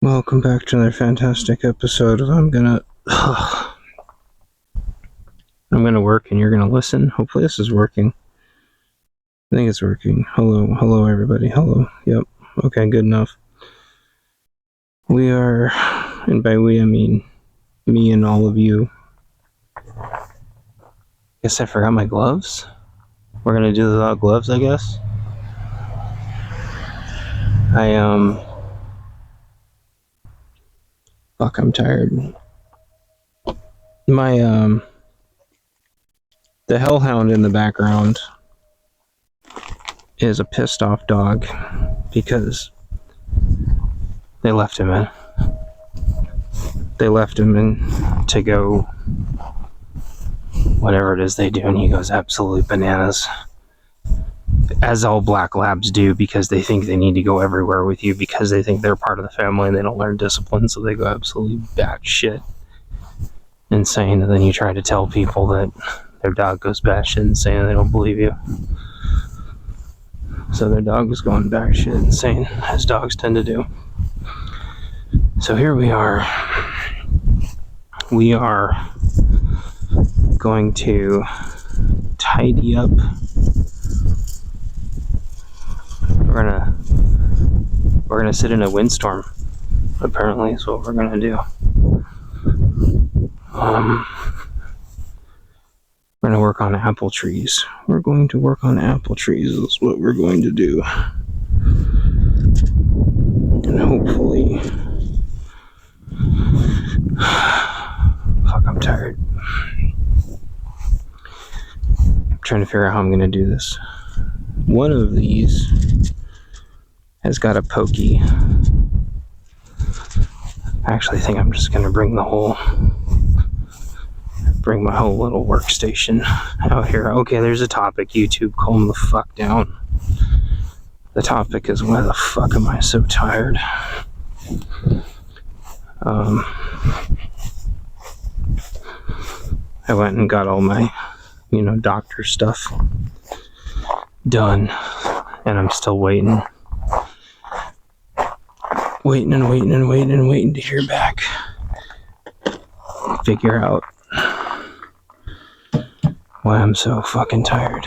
Welcome back to another fantastic episode of I'm gonna work and you're gonna listen. Hopefully this is working. I think it's working. Hello everybody. Hello. Yep. Okay, good enough. We are, and by we I mean me and all of you. Guess I forgot my gloves. We're gonna do this without gloves, I guess. Fuck, I'm tired. The hellhound in the background is a pissed off dog because they left him in. To go whatever it is they do, and he goes absolutely bananas. As all black labs do, because they think they need to go everywhere with you, because they think they're part of the family and they don't learn discipline, so they go absolutely batshit insane, and then you try to tell people that their dog goes batshit insane and they don't believe you. So their dog was going batshit insane, as dogs tend to do. So here we are. We are going to tidy up. We're gonna sit in a windstorm. Apparently, is what we're gonna do. We're gonna work on apple trees. We're going to work on apple trees. Is what we're going to do, and hopefully, fuck, I'm tired. I'm trying to figure out how I'm gonna do this. One of these has got a pokey. I actually think I'm just gonna bring my whole little workstation out here. Okay, there's a topic. YouTube, calm the fuck down. The topic is, why the fuck am I so tired? I went and got all my, doctor stuff done, and I'm still waiting to hear back. Figure out why I'm so fucking tired.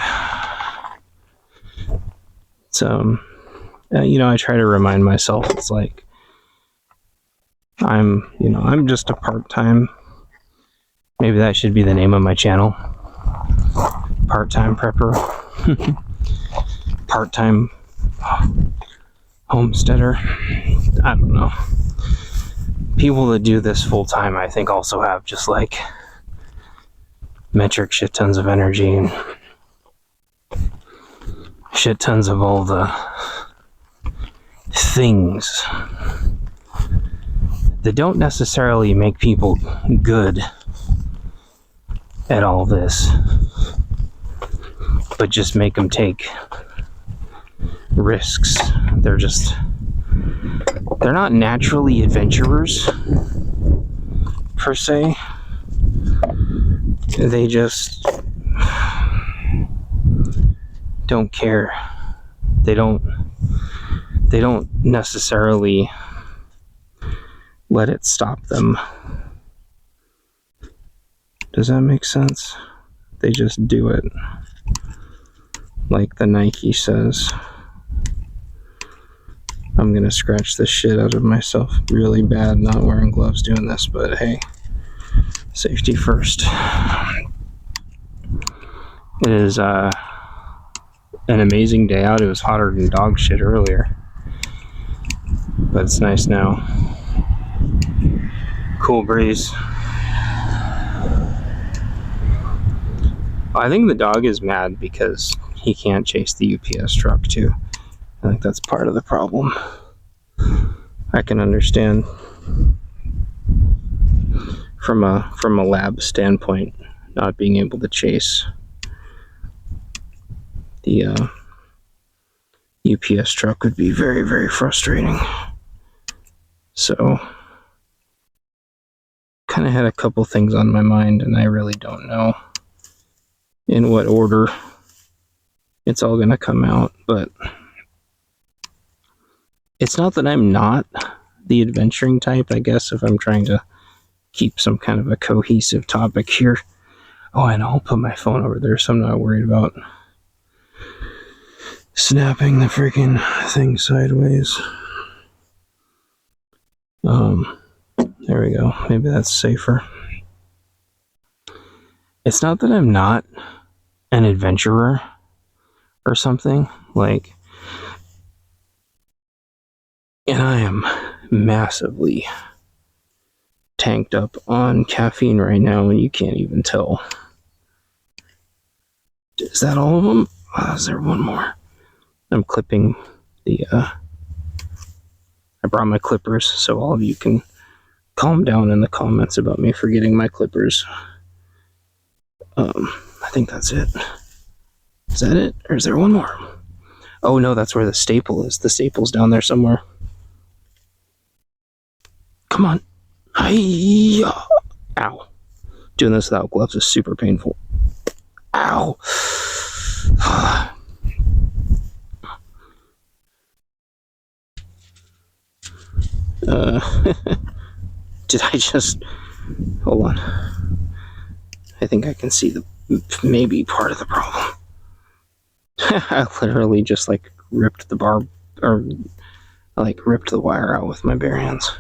It's I try to remind myself, it's like I'm just a part-time, maybe that should be the name of my channel, part-time prepper. Part-time homesteader. I don't know. People that do this full-time, I think, also have just like metric shit tons of energy and shit tons of all the things that don't necessarily make people good at all this, but just make them take risks. They're not naturally adventurers per se. They just don't care. They don't necessarily let it stop them. Does that make sense? They just do it. Like the Nike says. I'm gonna scratch the shit out of myself really bad not wearing gloves doing this, but hey, safety first. It is an amazing day out. It was hotter than dog shit earlier, but it's nice now. Cool breeze. I think the dog is mad because he can't chase the UPS truck too. I think that's part of the problem. I can understand from a lab standpoint, not being able to chase the UPS truck would be very, very frustrating. So, kind of had a couple things on my mind, and I really don't know in what order it's all gonna come out, but it's not that I'm not the adventuring type, I guess, if I'm trying to keep some kind of a cohesive topic here. Oh, and I'll put my phone over there so I'm not worried about snapping the freaking thing sideways. There we go. Maybe that's safer. It's not that I'm not an adventurer or something, like, and I am massively tanked up on caffeine right now, and you can't even tell. Is that all of them? Is there one more? I'm clipping the, I brought my clippers, so all of you can calm down in the comments about me forgetting my clippers. I think that's it. Is that it? Or is there one more? Oh no, that's where the staple is. The staple's down there somewhere. Come on. Hi-ya. Ow. Doing this without gloves is super painful. Ow. Did I just... Hold on. I think I can see the maybe part of the problem. I literally just like ripped the barb, or like ripped the wire out with my bare hands.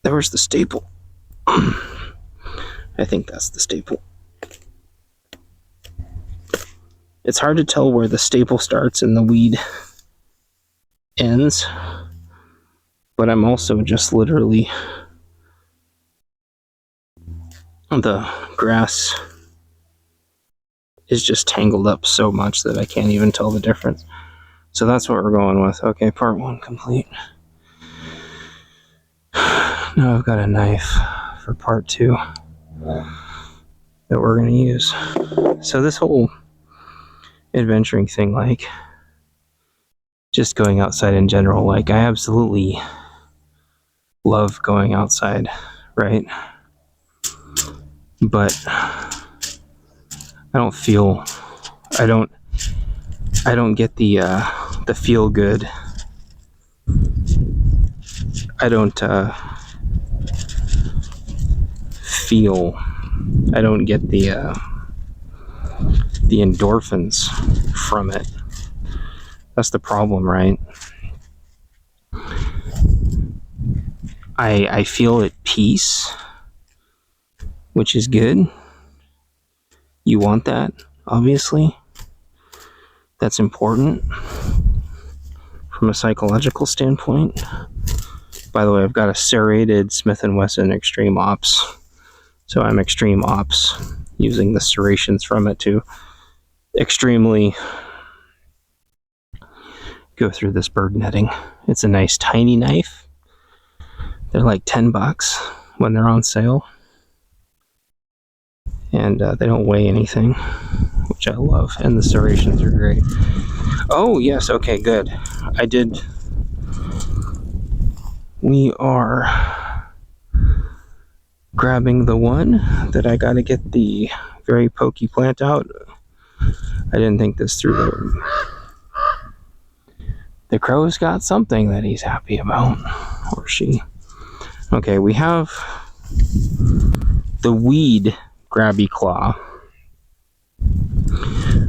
There was the staple. I think that's the staple. It's hard to tell where the staple starts and the weed ends, but I'm also just literally... The grass is just tangled up so much that I can't even tell the difference. So that's what we're going with. Okay, part 1 complete. Now I've got a knife for part 2 that we're going to use. So this whole adventuring thing, like just going outside in general, like I absolutely love going outside, right? But I don't get the feel good. I don't get the endorphins from it. That's the problem, right? I feel at peace, which is good. You want that, obviously. That's important from a psychological standpoint. By the way, I've got a serrated Smith & Wesson Extreme Ops. So I'm Extreme Ops, using the serrations from it to extremely go through this bird netting. It's a nice tiny knife. They're like $10 when they're on sale. And they don't weigh anything, which I love. And the serrations are great. Oh, yes. Okay, good. I did. We are grabbing the one that I got to get the very pokey plant out. I didn't think this through. The crow's got something that he's happy about, or she. Okay, we have the weed grabby claw,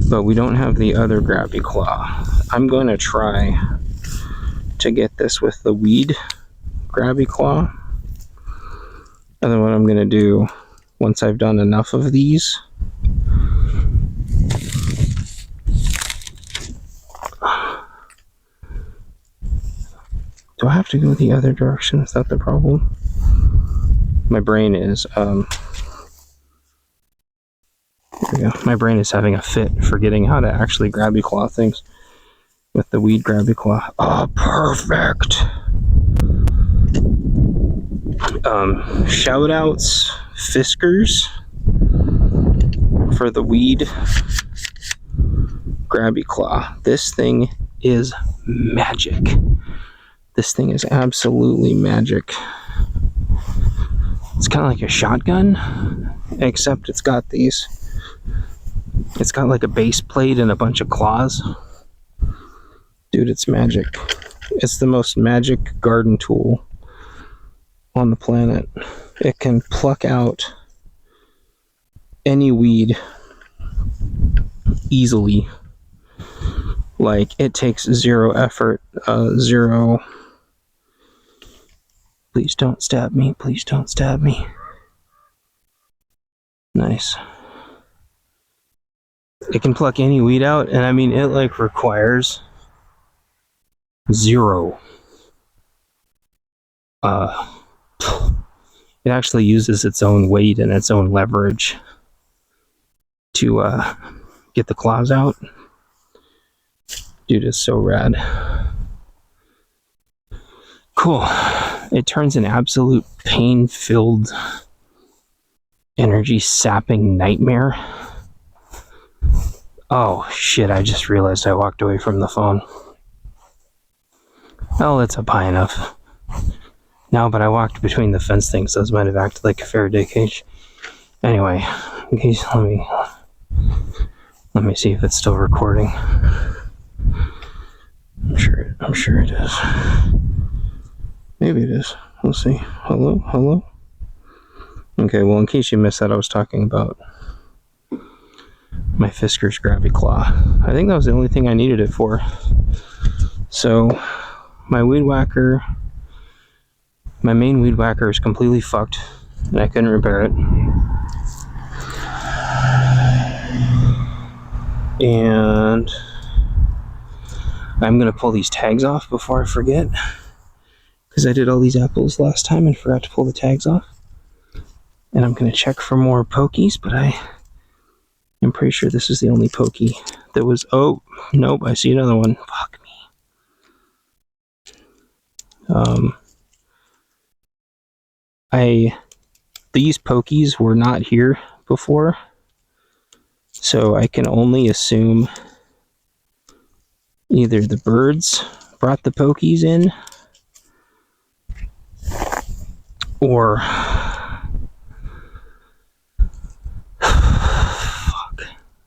but we don't have the other grabby claw. I'm going to try to get this with the weed grabby claw, and then what I'm going to do once I've done enough of these, do I have to go the other direction? Is that the problem? My brain is there we go. My brain is having a fit, forgetting how to actually grabby claw things with the weed grabby claw. Oh, perfect. Shout outs, Fiskars, for the weed grabby claw. This thing is magic. This thing is absolutely magic. It's kind of like a shotgun, except it's got these. It's got like a base plate and a bunch of claws. Dude, it's magic. It's the most magic garden tool on the planet. It can pluck out any weed easily. Like, it takes zero effort, zero... Please don't stab me, please don't stab me. Nice. It can pluck any weed out, and I mean, it like requires zero. It actually uses its own weight and its own leverage to get the claws out. Dude, it's so rad. Cool. It turns an absolute pain-filled, energy-sapping nightmare. Oh, shit, I just realized I walked away from the phone. Well, it's up high enough. No, but I walked between the fence things, so this might have acted like a Faraday cage. Anyway, okay, let me see if it's still recording. I'm sure it is. Maybe it is. We'll see. Hello? Okay, well, in case you missed that, I was talking about my Fiskars Grabby Claw. I think that was the only thing I needed it for. So, my weed whacker, my main weed whacker is completely fucked, and I couldn't repair it. And I'm gonna pull these tags off before I forget, because I did all these apples last time and forgot to pull the tags off. And I'm gonna check for more pokies, but I'm pretty sure this is the only pokey that was... Oh, nope, I see another one. Fuck me. These pokies were not here before, so I can only assume either the birds brought the pokies in, or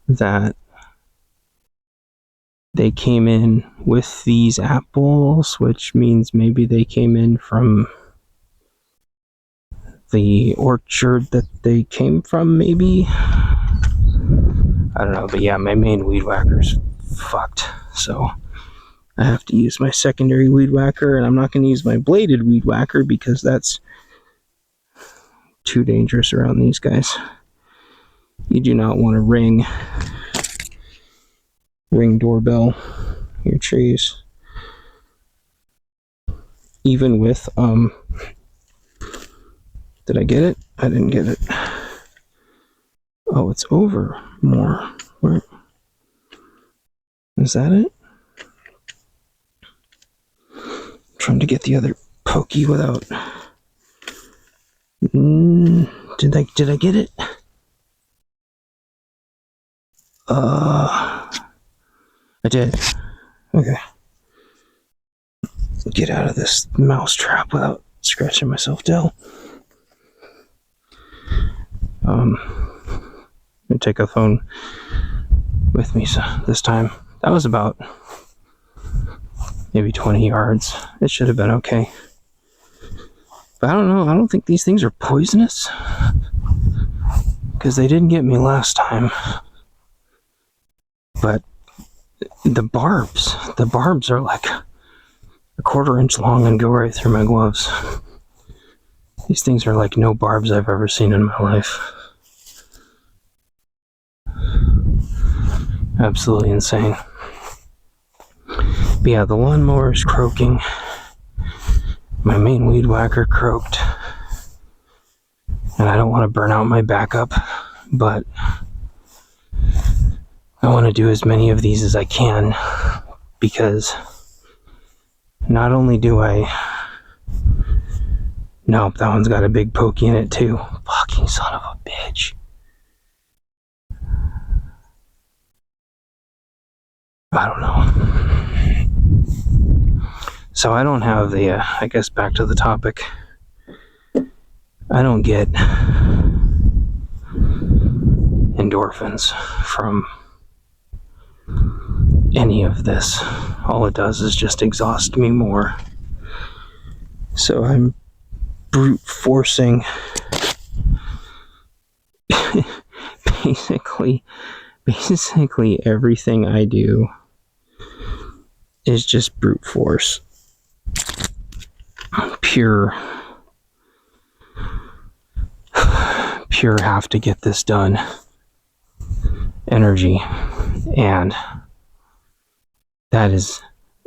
that they came in with these apples, which means maybe they came in from the orchard that they came from, maybe? I don't know, but yeah, my main weed whacker's fucked, so I have to use my secondary weed whacker, and I'm not going to use my bladed weed whacker because that's too dangerous around these guys. You do not want to ring doorbell your trees, even with did I get it? I didn't get it. Oh, it's over more. Where is that? It? I'm trying to get the other pokey without. Did I get it? I did. Okay. Get out of this mouse trap without scratching myself down. I'm gonna take a phone with me this time. That was about maybe 20 yards. It should have been okay. But I don't know. I don't think these things are poisonous, because they didn't get me last time. But the barbs are like a 1/4 inch long and go right through my gloves. These things are like no barbs I've ever seen in my life. Absolutely insane. But yeah, the lawnmower is croaking. My main weed whacker croaked. And I don't want to burn out my backup, but I want to do as many of these as I can, because not only do I... Nope, that one's got a big pokey in it too. Fucking son of a bitch. I don't know. So I don't have the, I guess back to the topic. I don't get endorphins from any of this. All it does is just exhaust me more. So I'm brute forcing basically everything I do is just brute force. Pure have to get this done energy, and that is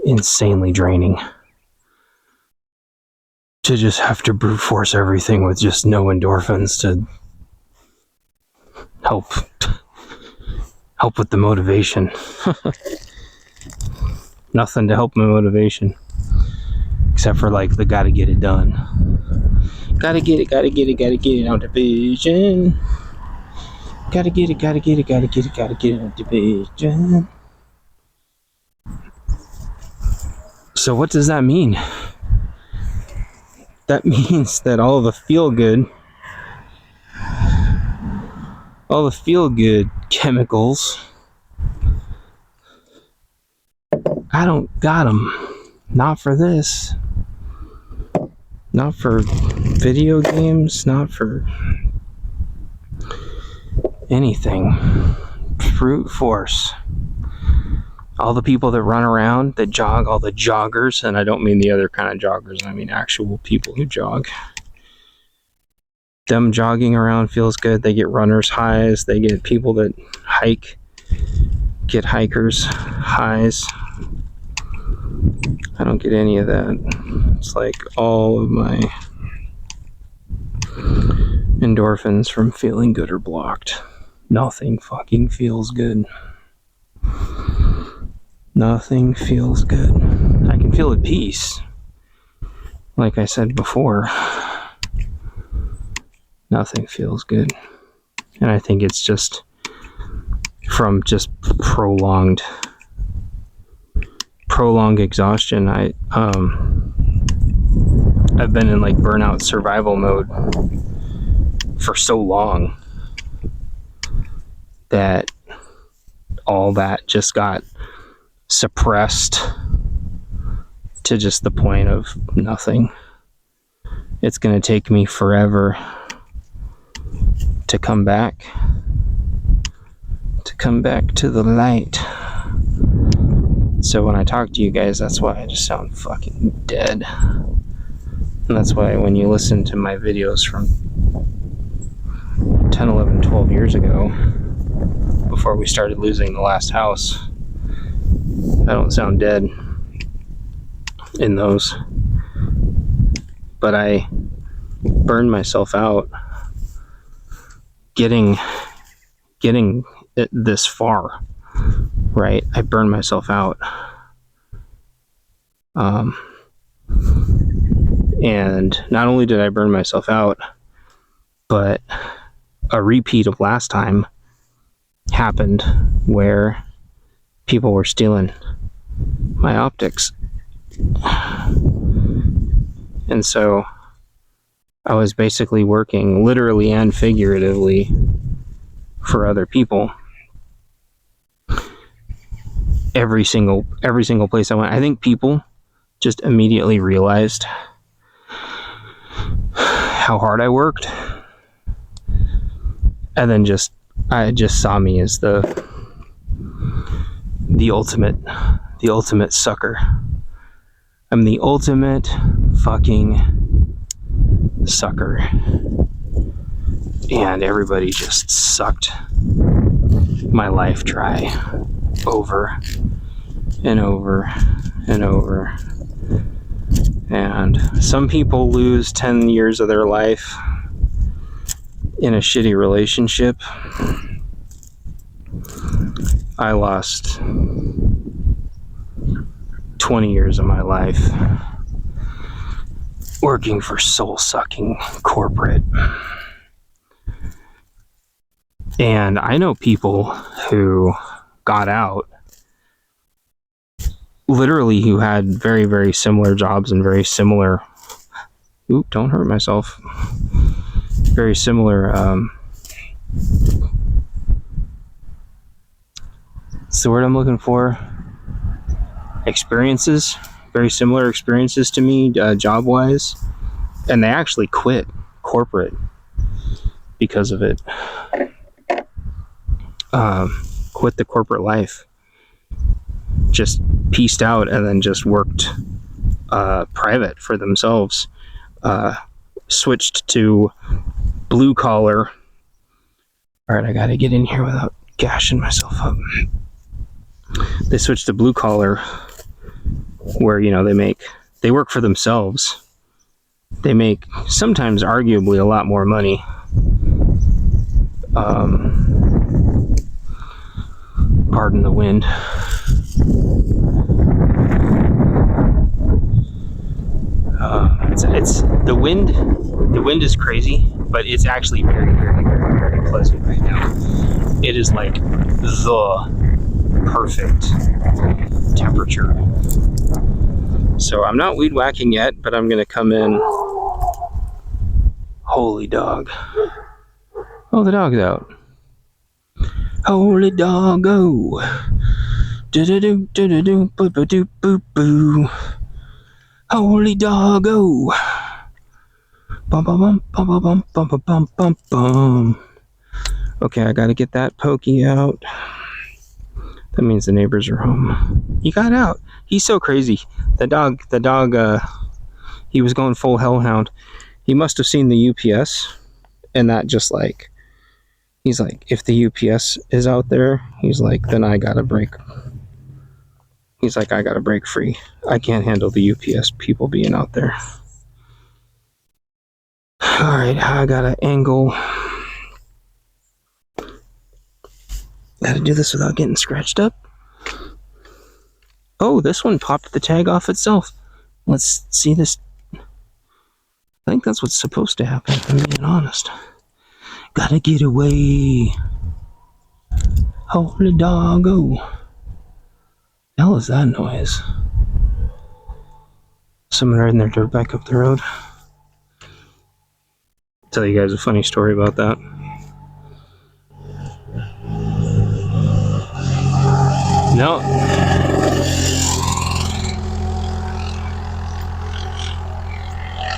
insanely draining to just have to brute force everything with just no endorphins to help with the motivation. Nothing to help my motivation except for like the gotta get it done. Gotta get it out the vision. Gotta get it out the vision. So what does that mean? That means that all the feel good chemicals, I don't got them. Not for this. Not for video games, not for anything. Brute force. All the people that run around, that jog, all the joggers, and I don't mean the other kind of joggers, I mean actual people who jog. Them jogging around feels good. They get runners' highs. They get people that hike, get hikers' highs. I don't get any of that. It's like all of my endorphins from feeling good are blocked. Nothing fucking feels good. Nothing feels good. I can feel at peace. Like I said before, nothing feels good. And I think it's just from just prolonged exhaustion. I've been in like burnout survival mode for so long that all that just got suppressed to just the point of nothing. It's going to take me forever to come back to the light. So when I talk to you guys, that's why I just sound fucking dead. And that's why when you listen to my videos from 10, 11, 12 years ago, before we started losing the last house, I don't sound dead in those. But I burned myself out getting it this far, right? I burned myself out. And not only did I burn myself out, but a repeat of last time happened where people were stealing my optics. And so I was basically working literally and figuratively for other people. Every single place I went, I think people just immediately realized how hard I worked, and then just saw me as the ultimate sucker. I'm the ultimate fucking sucker. And everybody just sucked my life dry over and over and over. And some people lose 10 years of their life in a shitty relationship. I lost 20 years of my life working for soul-sucking corporate. And I know people who got out, literally who had very, very similar jobs and very similar, don't hurt myself, very similar, what's the word I'm looking for? experiences, very similar experiences to me, job-wise, and they actually quit corporate because of it. Quit the corporate life, just pieced out, and then just worked private for themselves. Switched to blue collar. All right, I gotta get in here without gashing myself up. They switched to blue collar, where they work for themselves. They make sometimes arguably a lot more money. Pardon the wind. It's the wind. The wind is crazy, but it's actually very, very, very, very pleasant right now. It is like the perfect temperature. So I'm not weed whacking yet, but I'm gonna come in. Holy dog. Oh, the dog's out. Holy doggo. Do-do-do, do-do-do, boo-boo-doo, boo-boo. Holy doggo. Bum bum bum bum bum bum bum bum bum bum. Okay, I gotta get that pokey out. That means the neighbors are home. He got out. He's so crazy. The dog, he was going full hellhound. He must have seen the UPS, and that just like, he's like, if the UPS is out there, he's like, then I gotta break. He's like, I gotta break free. I can't handle the UPS people being out there. Alright, I gotta angle. Gotta do this without getting scratched up. Oh, this one popped the tag off itself. Let's see this. I think that's what's supposed to happen, if I'm being honest. Gotta get away. Holy doggo. The hell is that noise? Someone riding their dirt bike up the road. I'll tell you guys a funny story about that. No.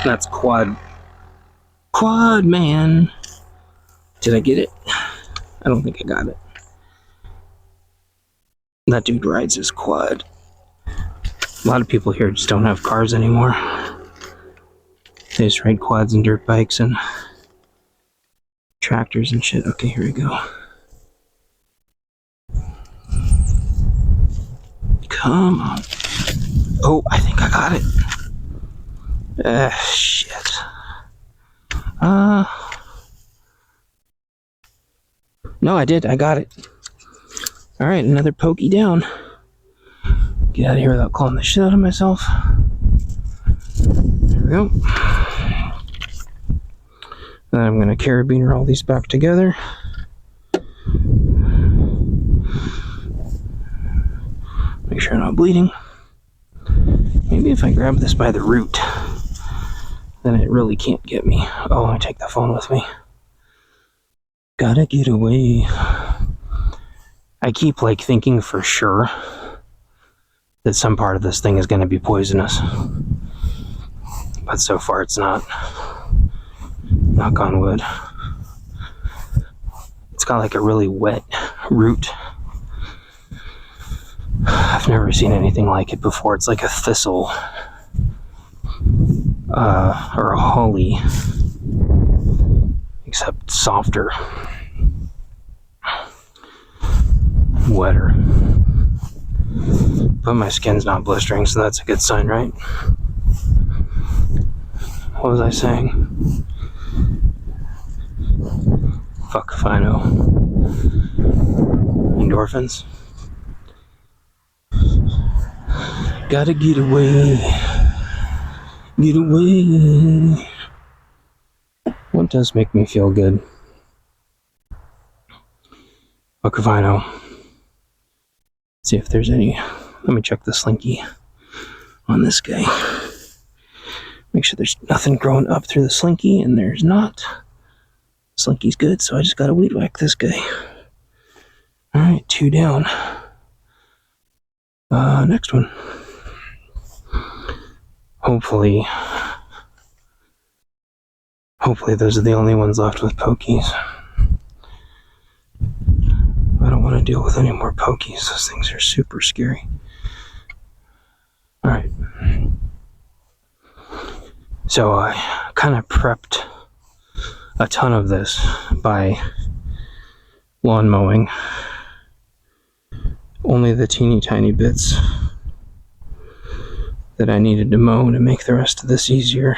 That's Quad Man. Did I get it? I don't think I got it. That dude rides his quad. A lot of people here just don't have cars anymore. They just ride quads and dirt bikes and tractors and shit. Okay, here we go. Come on. Oh, I think I got it. Shit. No, I did. I got it. Alright, another pokey down. Get out of here without calling the shit out of myself. There we go. Then I'm going to carabiner all these back together. Make sure I'm not bleeding. Maybe if I grab this by the root, then it really can't get me. Oh, I take the phone with me. Gotta get away. I keep like thinking for sure that some part of this thing is going to be poisonous, but so far it's not. Knock on wood. It's got like a really wet root. I've never seen anything like it before. It's like a thistle or a holly, except softer, wetter. But my skin's not blistering, so that's a good sign, right? What was I saying? Fuck if I know. Endorphins. Gotta get away. Get away. What does make me feel good? Fuck if I know. See if there's any. Let me check the slinky on this guy. Make sure there's nothing growing up through the slinky, and there's not. Slinky's good, so I just gotta weed whack this guy. Alright, 2 down. Next one. hopefully those are the only ones left with pokies. I don't want to deal with any more pokies. Those things are super scary. Alright. So I kind of prepped a ton of this by lawn mowing. Only the teeny tiny bits that I needed to mow to make the rest of this easier.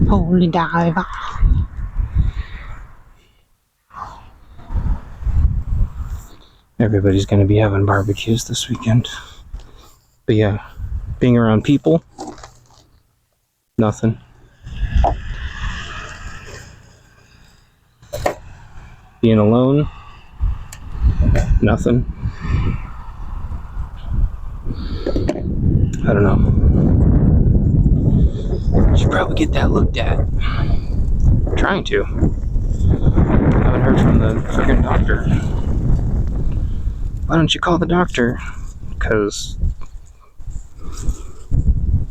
Holy diver. Everybody's going to be having barbecues this weekend. But yeah, being around people, nothing. Being alone, nothing. I don't know. Should probably get that looked at. I'm trying to. I haven't heard from the freaking doctor. Why don't you call the doctor? Because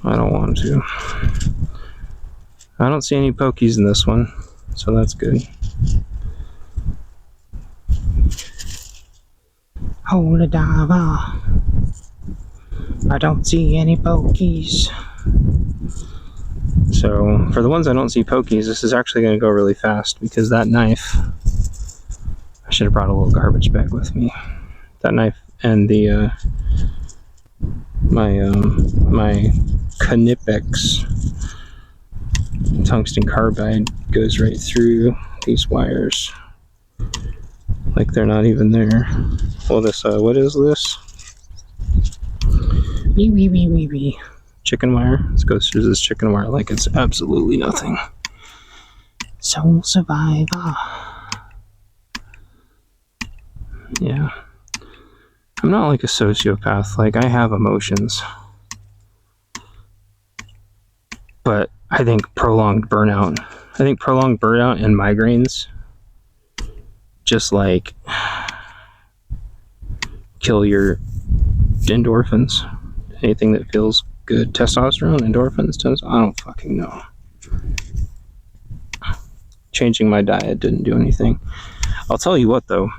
I don't want to. I don't see any pokies in this one, so that's good. Holy diver. I don't see any pokies. So, for the ones I don't see pokies, this is actually going to go really fast because that knife, I should have brought a little garbage bag with me. That knife and the, my Knipex tungsten carbide goes right through these wires. Like they're not even there. Well, this, what is this? Chicken wire. This goes through this chicken wire like it's absolutely nothing. Soul survivor. Yeah. I'm not like a sociopath. Like, I have emotions. But I think prolonged burnout and migraines just like kill your endorphins. Anything that feels good. Testosterone, endorphins, I don't fucking know. Changing my diet didn't do anything. I'll tell you what, though.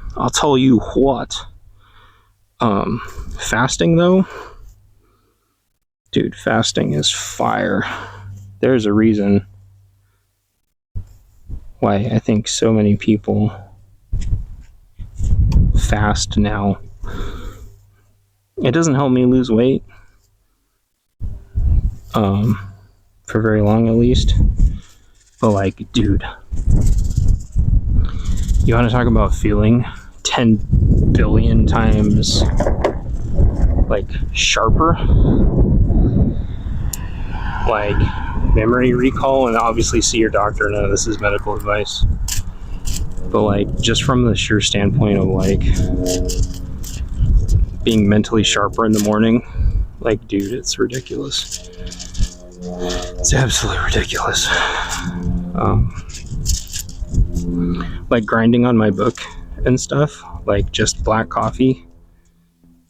Fasting, though. Dude, fasting is fire. There's a reason why I think so many people fast now. It doesn't help me lose weight. For very long at least. But like, dude, you want to talk about feeling 10 billion times like sharper? Like memory recall, and obviously see your doctor. None of this is medical advice. But like, just from the sheer standpoint of like being mentally sharper in the morning, like, dude, it's ridiculous. It's absolutely ridiculous. Like grinding on my book and stuff, like just black coffee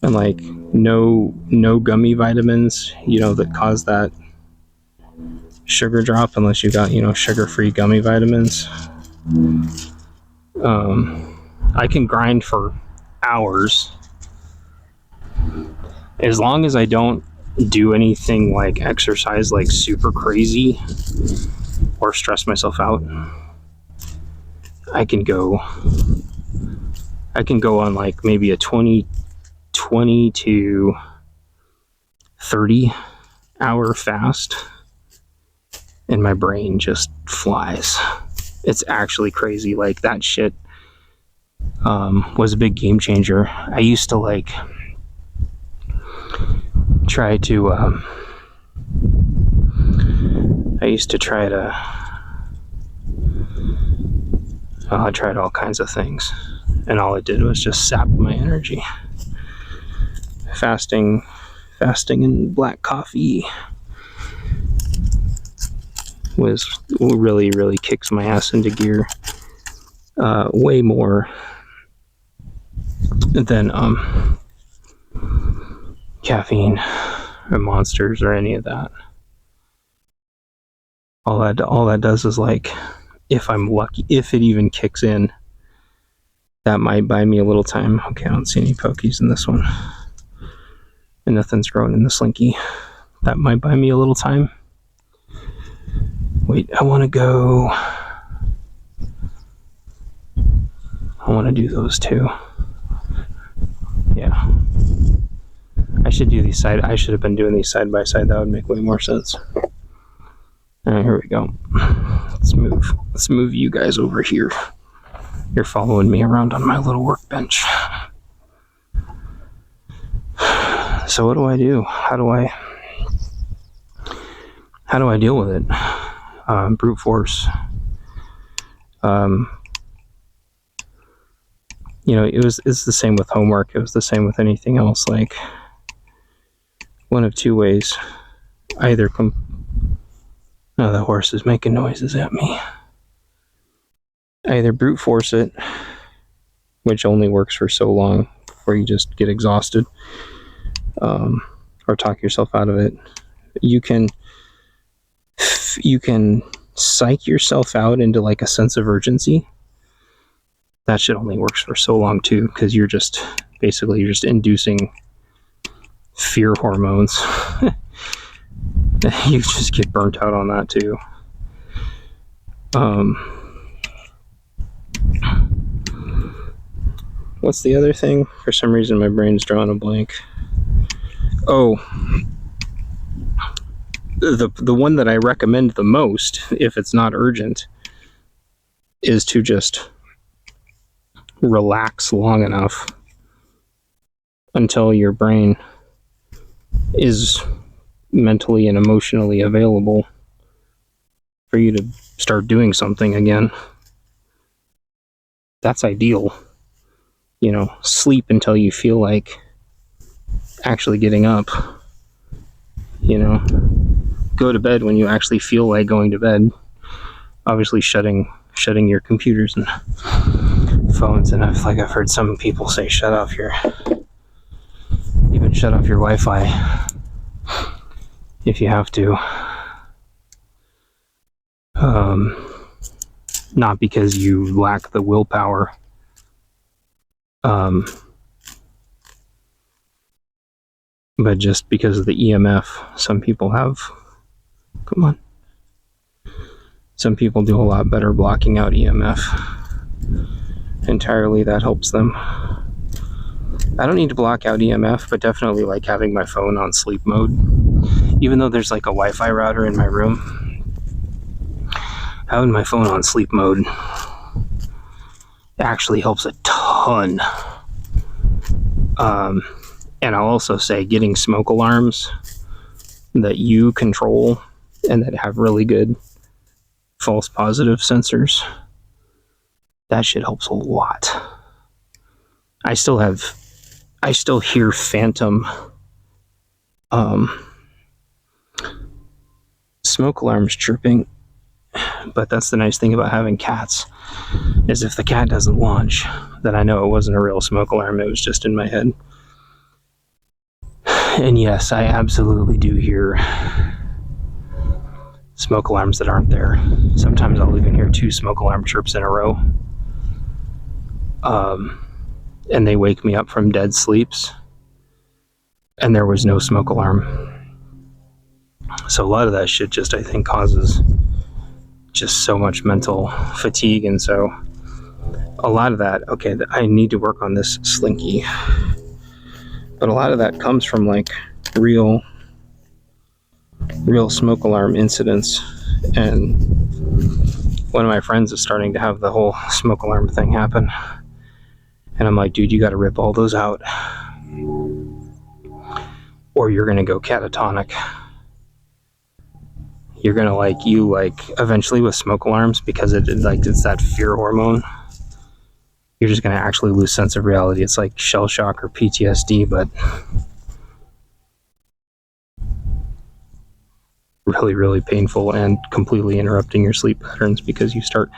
and like no gummy vitamins, that cause that sugar drop, unless you got, sugar-free gummy vitamins. I can grind for hours as long as I don't do anything like exercise like super crazy or stress myself out. I can go on like maybe a 20 to 30 hour fast and my brain just flies. It's actually crazy. Like, that shit was a big game changer. I used to like try to I tried all kinds of things, and all it did was just sap my energy. Fasting and black coffee really kicks my ass into gear, way more than caffeine or monsters or any of that. All that does is, like, if I'm lucky, if it even kicks in, that might buy me a little time. Okay, I don't see any pokies in this one. And nothing's growing in the slinky. That might buy me a little time. Wait, I want to go. I want to do those two. Yeah. I should do these side. I should have been doing these side by side. That would make way more sense. All right, here we go. Let's move you guys over here. You're following me around on my little workbench. So what do I do? How do I deal with it? Brute force. It's the same with homework. It was the same with anything else. Like, one of two ways. Either no, the horse is making noises at me. Either brute force it, which only works for so long before you just get exhausted, or talk yourself out of it. You can psych yourself out into, like, a sense of urgency. That shit only works for so long too, because you're just inducing fear hormones. You just get burnt out on that too. What's the other thing? For some reason my brain's drawing a blank. Oh, the one that I recommend the most, if it's not urgent, is to just relax long enough until your brain is mentally and emotionally available for you to start doing something again. That's ideal. Sleep until you feel like actually getting up. Go to bed when you actually feel like going to bed. Obviously shutting your computers and phones, and I've heard some people say shut off your Wi-Fi if you have to. Not because you lack the willpower. But just because of the EMF. Some people do a lot better blocking out EMF entirely. That helps them. I don't need to block out EMF, but definitely like having my phone on sleep mode. Even though there's like a Wi-Fi router in my room, having my phone on sleep mode actually helps a ton. And I'll also say getting smoke alarms that you control and that have really good false positive sensors, that shit helps a lot. I still hear phantom smoke alarms chirping, but that's the nice thing about having cats, is if the cat doesn't launch, then I know it wasn't a real smoke alarm, it was just in my head. And yes, I absolutely do hear smoke alarms that aren't there. Sometimes I'll even hear 2 smoke alarm chirps in a row. And they wake me up from dead sleeps. And there was no smoke alarm. So a lot of that shit just, I think, causes just so much mental fatigue. And so a lot of that, okay, I need to work on this slinky. But a lot of that comes from like real smoke alarm incidents. And one of my friends is starting to have the whole smoke alarm thing happen. And I'm like, dude, you got to rip all those out, or you're going to go catatonic. You're going to eventually with smoke alarms, because it's that fear hormone, you're just going to actually lose sense of reality. It's like shell shock or PTSD, but really, really painful and completely interrupting your sleep patterns, because you start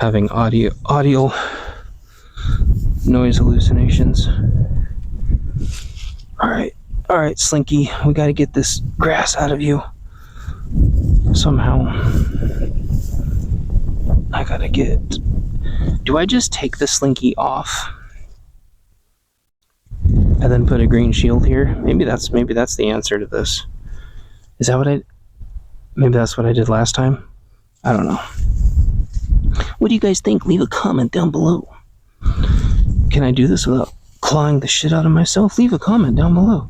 having audio noise hallucinations. Alright, Slinky. We gotta get this grass out of you. Somehow. I gotta get... Do I just take the Slinky off? And then put a green shield here? Maybe that's the answer to this. Is that what maybe that's what I did last time? I don't know. What do you guys think? Leave a comment down below. Can I do this without clawing the shit out of myself? Leave a comment down below.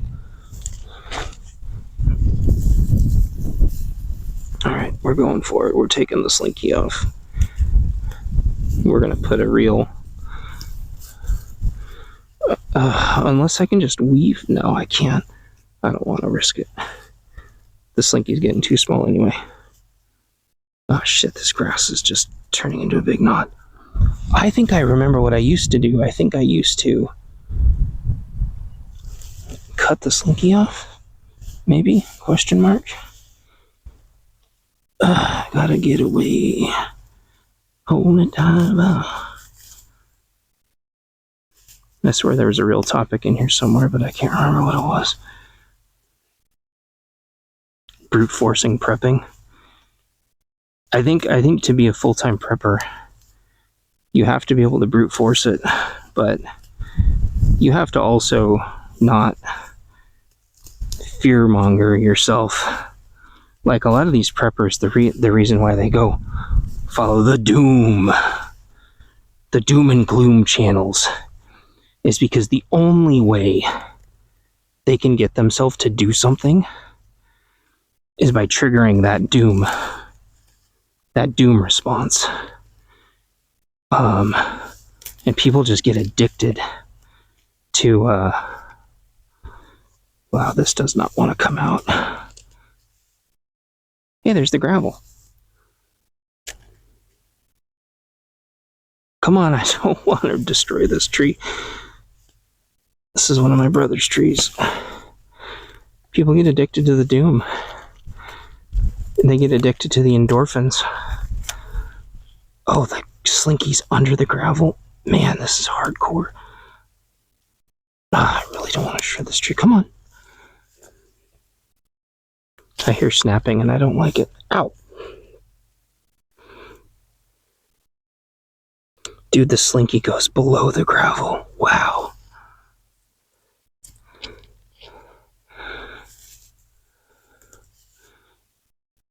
Alright, we're going for it. We're taking the Slinky off. We're gonna put a real... unless I can just weave. No, I can't. I don't want to risk it. The Slinky's getting too small anyway. Oh shit, this grass is just turning into a big knot. I think I remember what I used to do. I think I used to cut the Slinky off. Maybe? Question mark. Gotta get away. Hold it time. I swear there was a real topic in here somewhere, but I can't remember what it was. Brute forcing prepping. I think to be a full-time prepper, you have to be able to brute force it, but you have to also not fearmonger yourself. Like a lot of these preppers, the reason why they go follow the doom and gloom channels is because the only way they can get themselves to do something is by triggering that doom response. And people just get addicted to, wow, this does not want to come out. Hey, there's the gravel. Come on, I don't want to destroy this tree. This is one of my brother's trees. People get addicted to the doom. They get addicted to the endorphins. Oh, the Slinky's under the gravel. Man, this is hardcore. I really don't want to shred this tree. Come on. I hear snapping and I don't like it. Ow. Dude, the Slinky goes below the gravel. Wow.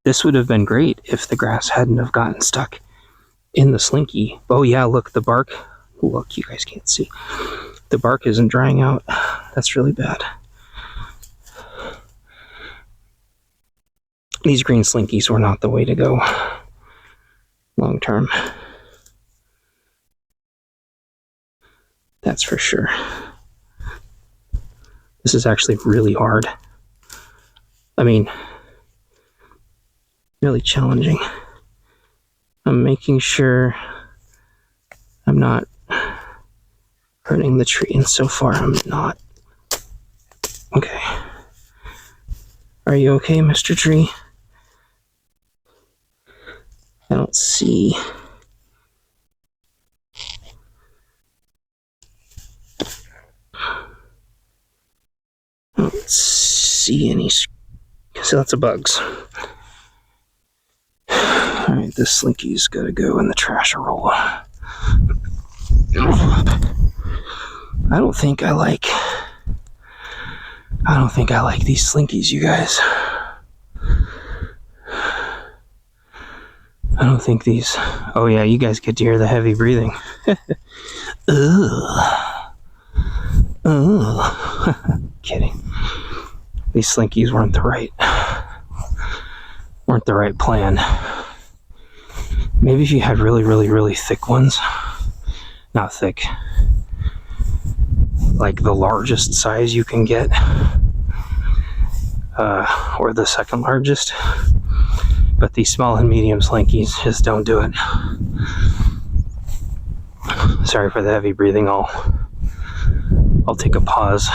This would have been great if the grass hadn't have gotten stuck in the Slinky. Oh yeah, look, the bark. Look, you guys can't see. The bark isn't drying out. That's really bad. These green Slinkies were not the way to go long term. That's for sure. This is actually really hard. I mean, really challenging. I'm making sure I'm not hurting the tree, and so far I'm not. Okay. Are you okay, Mr. Tree? I don't see. I don't see any. So lots of bugs. Alright, this Slinky's gotta go in the trash roll. I don't think I like these Slinkies, you guys. I don't think these... Oh yeah, you guys get to hear the heavy breathing. Ugh. Ugh. Kidding. These Slinkies weren't the right plan. Maybe if you had really, really, really thick ones. Not thick. Like the largest size you can get. Or the second largest. But these small and medium Slinkies just don't do it. Sorry for the heavy breathing. I'll take a pause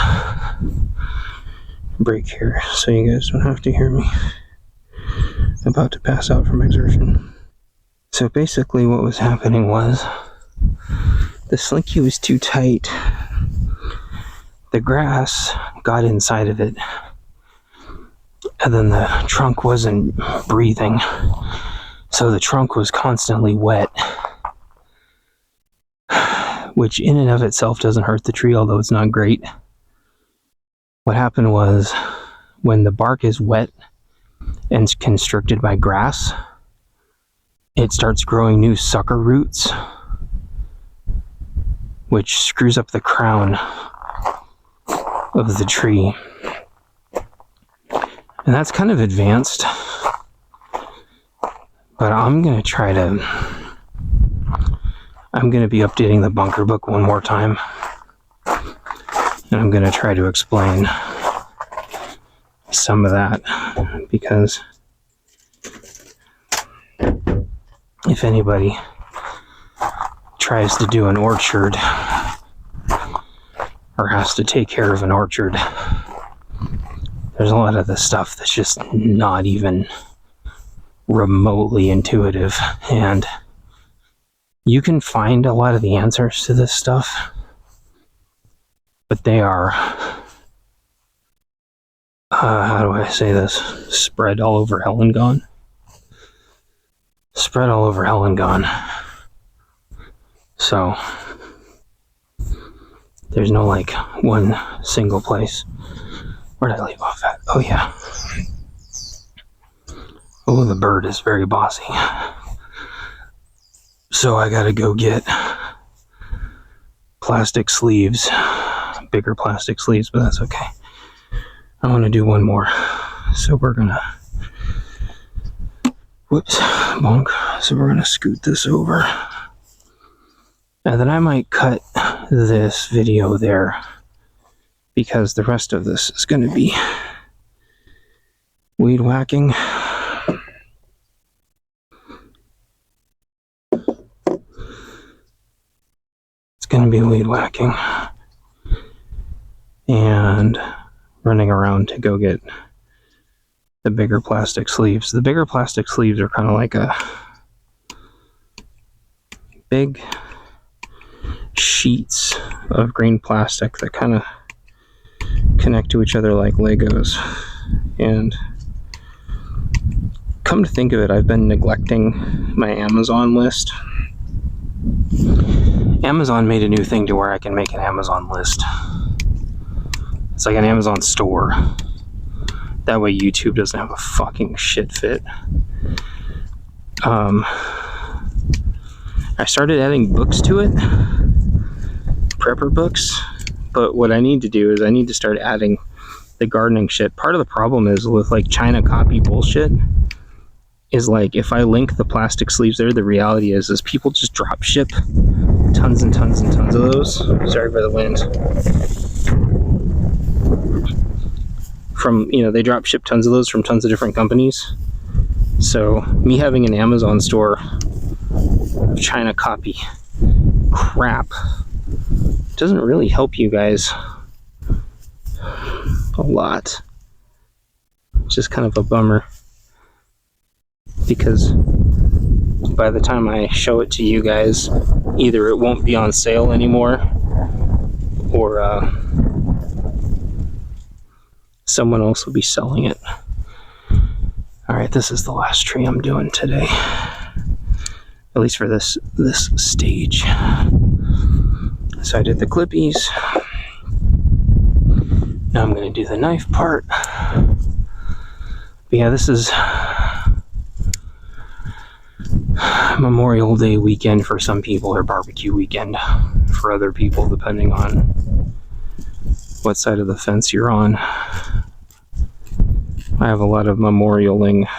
break here so you guys don't have to hear me. I'm about to pass out from exertion. So basically what was happening was the Slinky was too tight the grass got inside of it, and then the trunk wasn't breathing, so the trunk was constantly wet, which in and of itself doesn't hurt the tree, although it's not great. What happened was, when the bark is wet and constricted by grass, it starts growing new sucker roots, which screws up the crown of the tree. And that's kind of advanced, but I'm going to be updating the bunker book one more time, and I'm going to try to explain some of that, because if anybody tries to do an orchard or has to take care of an orchard, there's a lot of this stuff that's just not even remotely intuitive, and you can find a lot of the answers to this stuff, but they are, how do I say this, spread all over hell and gone. Spread all over hell and gone. So there's no like one single place. Where did I leave off at? Oh yeah. Oh, the bird is very bossy. So I gotta go get plastic sleeves, bigger plastic sleeves, but that's okay. I want to do one more. So we're gonna, bonk. So we're gonna scoot this over. And then I might cut this video there, because the rest of this is going to be weed whacking. It's going to be weed whacking and running around to go get the bigger plastic sleeves. The bigger plastic sleeves are kind of like a big sheets of green plastic that kind of connect to each other like Legos. And come to think of it, I've been neglecting my Amazon list. Amazon made a new thing to where I can make an Amazon list. It's like an Amazon store. That way YouTube doesn't have a fucking shit fit. I started adding books to it, prepper books, but what I need to do is I need to start adding the gardening shit. Part of the problem is with like China copy bullshit is like, if I link the plastic sleeves there, the reality is people just drop ship tons and tons and tons of those. Sorry for the wind. From, they drop ship tons of those from tons of different companies. So me having an Amazon store of China copy crap doesn't really help you guys a lot. It's just kind of a bummer, because by the time I show it to you guys, either it won't be on sale anymore, or someone else will be selling it. Alright, this is the last tree I'm doing today, at least for this stage. So I did the clippies. Now I'm going to do the knife part. But yeah, this is Memorial Day weekend for some people, or barbecue weekend for other people, depending on what side of the fence you're on. I have a lot of memorialing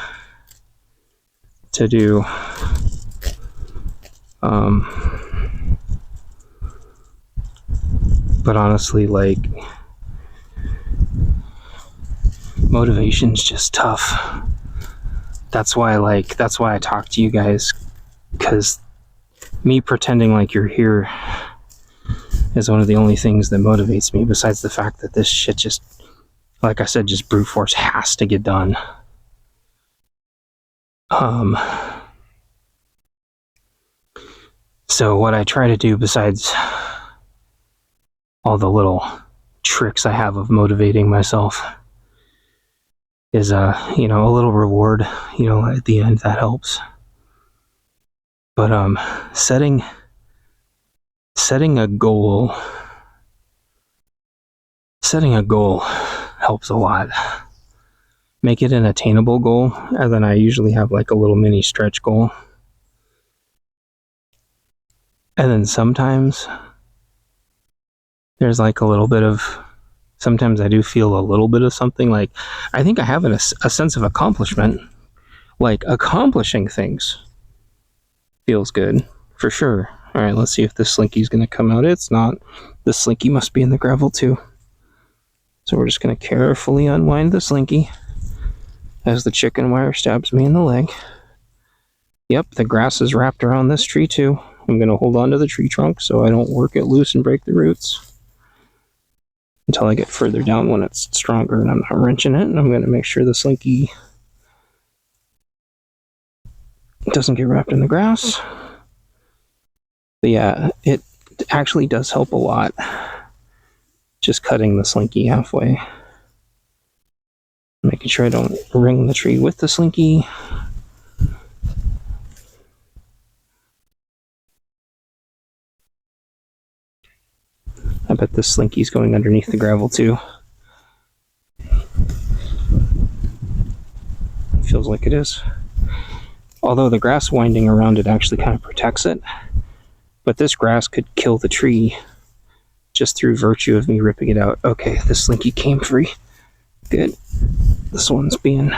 to do. But honestly, like, motivation's just tough. That's why I talk to you guys, because me pretending like you're here is one of the only things that motivates me, besides the fact that this shit just, like I said, just brute force has to get done. So what I try to do, besides all the little tricks I have of motivating myself is a little reward, at the end that helps. But setting a goal helps a lot. Make it an attainable goal, and then I usually have like a little mini stretch goal. And then sometimes there's like a little bit of, sometimes I do feel a little bit of something, like I think I have a sense of accomplishment, like accomplishing things feels good for sure. All right, let's see if this slinky's going to come out. It's not. The slinky must be in the gravel too. So we're just going to carefully unwind the slinky as the chicken wire stabs me in the leg. Yep, the grass is wrapped around this tree too. I'm going to hold on to the tree trunk so I don't work it loose and break the roots until I get further down when it's stronger and I'm not wrenching it. And I'm going to make sure the slinky doesn't get wrapped in the grass. But yeah, it actually does help a lot, just cutting the slinky halfway. Making sure I don't ring the tree with the slinky. I bet this slinky's going underneath the gravel too. It feels like it is. Although the grass winding around it actually kind of protects it. But this grass could kill the tree just through virtue of me ripping it out. Okay, the slinky came free. Good. This one's being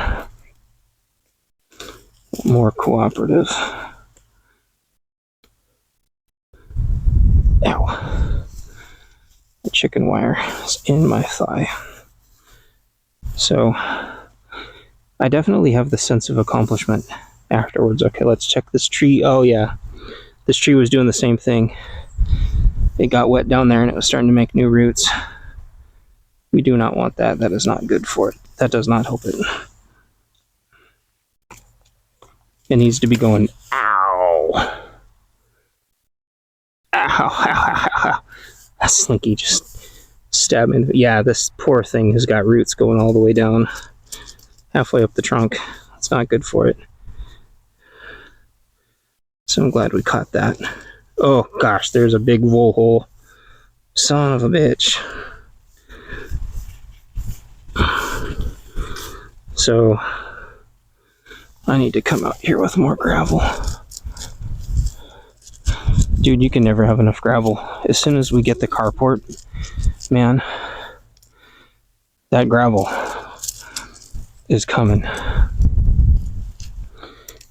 more cooperative. Ow. The chicken wire is in my thigh. So, I definitely have the sense of accomplishment afterwards. Okay, let's check this tree. Oh yeah, this tree was doing the same thing. It got wet down there and it was starting to make new roots. We do not want that. That is not good for it. That does not help it. It needs to be going, ow. Ow, ow, ow, ow. That slinky just stabbed me. Yeah, this poor thing has got roots going all the way down, halfway up the trunk. It's not good for it. So I'm glad we caught that. Oh gosh, there's a big vole hole. Son of a bitch. So I need to come out here with more gravel. Dude, you can never have enough gravel. As soon as we get the carport, man, that gravel is coming.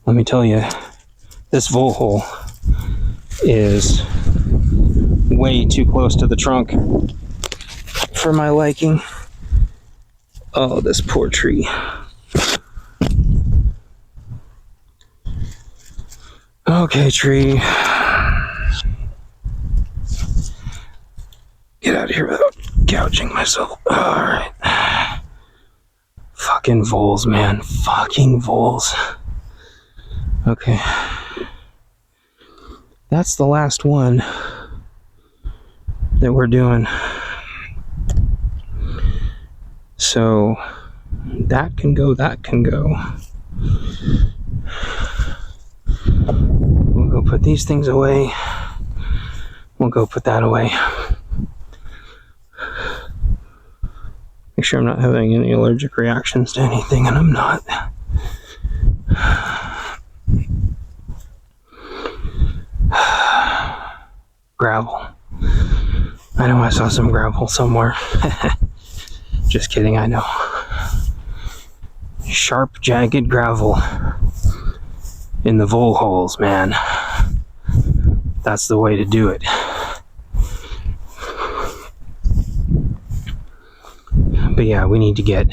Let me tell you, this vole hole is way too close to the trunk for my liking. Oh, this poor tree. Okay, tree. Get out of here without gouging myself. Alright. Fucking voles, man. Fucking voles. Okay. That's the last one that we're doing. So, that can go, that can go. We'll go put these things away. We'll go put that away. Make sure I'm not having any allergic reactions to anything, and I'm not. Gravel. I know I saw some gravel somewhere. Just kidding, I know. Sharp, jagged gravel in the vole holes, man. That's the way to do it. But yeah, we need to get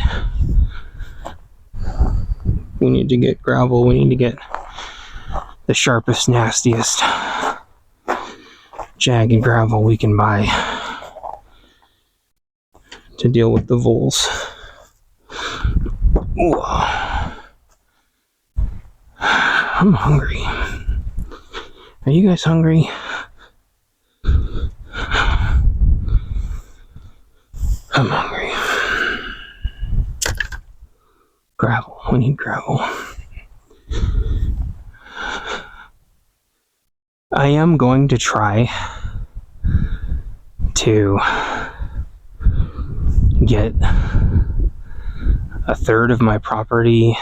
gravel. We need to get the sharpest, nastiest jagged gravel we can buy to deal with the voles. Ooh. I'm hungry. Are you guys hungry? Gravel. We need gravel. I am going to try to get a third of my property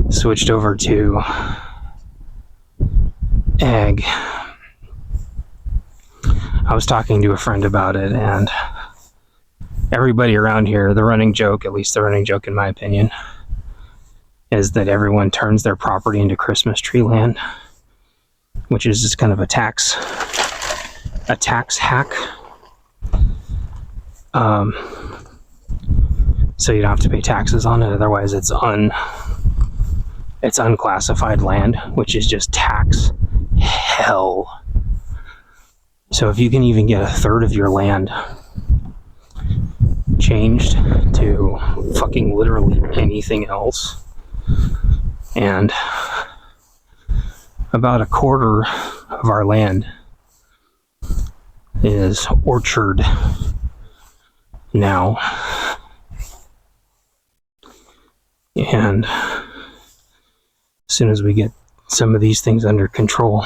switched over to ag. I was talking to a friend about it, and everybody around here, the running joke, at least the running joke in my opinion, is that everyone turns their property into Christmas tree land, which is just kind of a tax hack. So you don't have to pay taxes on it. Otherwise, it's unclassified land, which is just tax hell. So if you can even get a third of your land changed to fucking literally anything else, and about a quarter of our land is orchard now, and as soon as we get some of these things under control,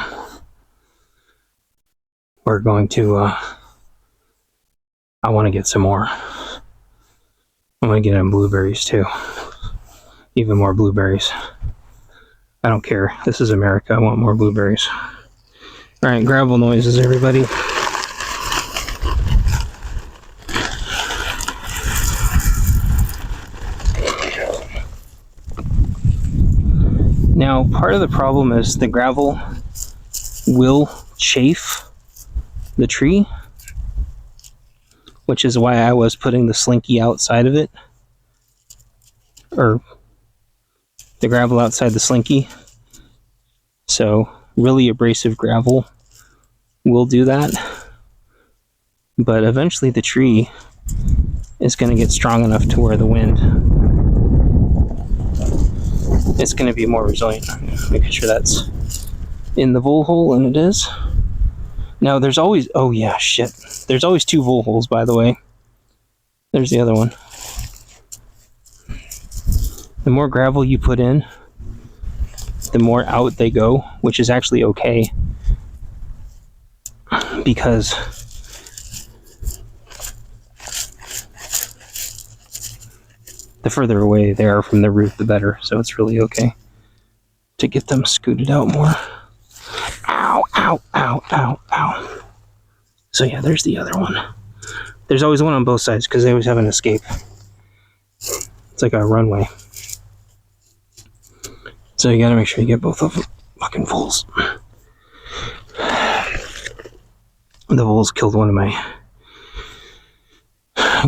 we're going to I want to get some more. I'm going to get in blueberries too, even more blueberries. I don't care, this is America, I want more blueberries. Alright, gravel noises, everybody. Now, part of the problem is the gravel will chafe the tree, which is why I was putting the slinky outside of it, or the gravel outside the slinky. So really abrasive gravel will do that, but eventually the tree is going to get strong enough to where the wind, it's going to be more resilient. Making sure that's in the vole hole, and it is. Now there's always, oh yeah, shit. There's always two vole holes, by the way. There's the other one. The more gravel you put in, the more out they go, which is actually okay, because the further away they are from the root, the better. So it's really okay to get them scooted out more. Ow, ow, ow, ow, ow. So yeah, there's the other one. There's always one on both sides because they always have an escape. It's like a runway. So you gotta make sure you get both of them. Fucking voles. The voles killed one of my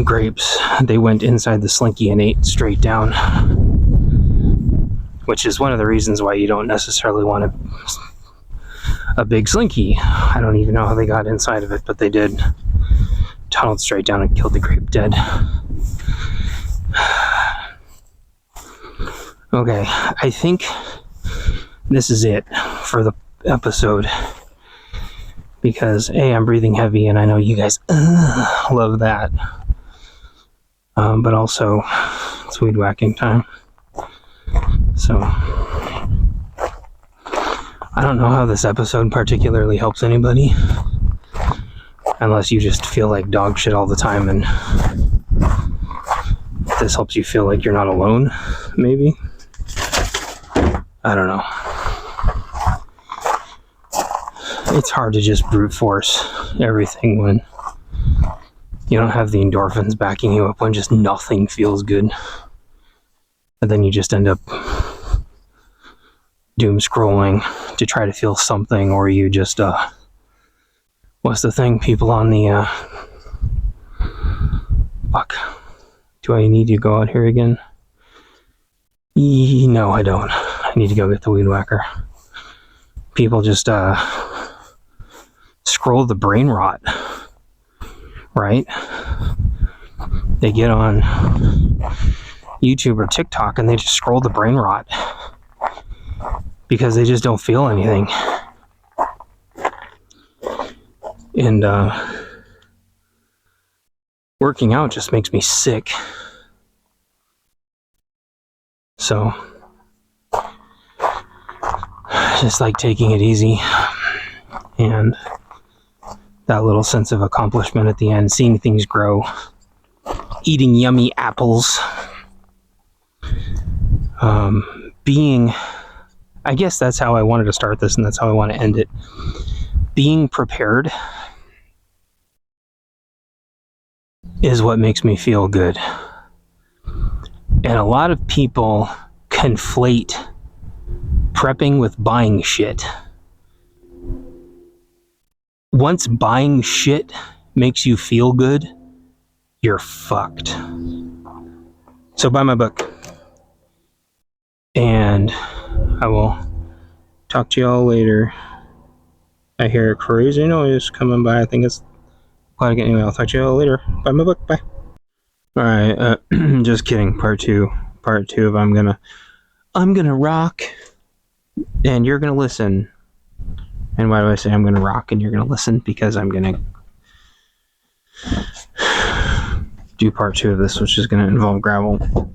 grapes. They went inside the slinky and ate straight down, which is one of the reasons why you don't necessarily want a big slinky. I don't even know how they got inside of it, but they did. Tunneled straight down and killed the grape dead. Okay, I think this is it for the episode, because A, I'm breathing heavy, and I know you guys love that, but also it's weed whacking time. So I don't know how this episode particularly helps anybody, unless you just feel like dog shit all the time, and this helps you feel like you're not alone, maybe. I don't know. It's hard to just brute force everything when you don't have the endorphins backing you up, when just nothing feels good. And then you just end up doom scrolling to try to feel something, or you just, what's the thing? People on the, fuck. Do I need to go out here again? No, I don't. I need to go get the weed whacker. People just, scroll the brain rot, right? They get on YouTube or TikTok and they just scroll the brain rot because they just don't feel anything. And working out just makes me sick. So, just like taking it easy and that little sense of accomplishment at the end, seeing things grow, eating yummy apples, being, I guess that's how I wanted to start this, and that's how I want to end it. Being prepared is what makes me feel good. And a lot of people conflate prepping with buying shit. Once buying shit makes you feel good, you're fucked. So buy my book. And I will talk to y'all later. I hear a crazy noise coming by. I think it's quite anyway. I'll talk to y'all later. Buy my book. Bye. Alright, just kidding. Part two of I'm gonna rock and you're gonna listen. And why do I say I'm gonna rock and you're gonna listen? Because I'm gonna do part 2 of this, which is gonna involve gravel.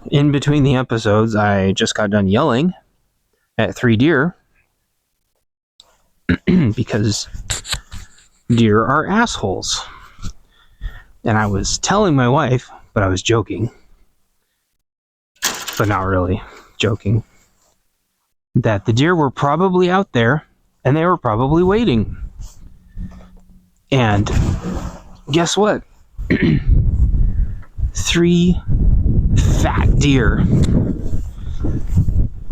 In between the episodes, I just got done yelling at 3 deer because deer are assholes. And I was telling my wife, but I was joking, but not really joking, that the deer were probably out there and they were probably waiting. And guess what? 3 fat deer.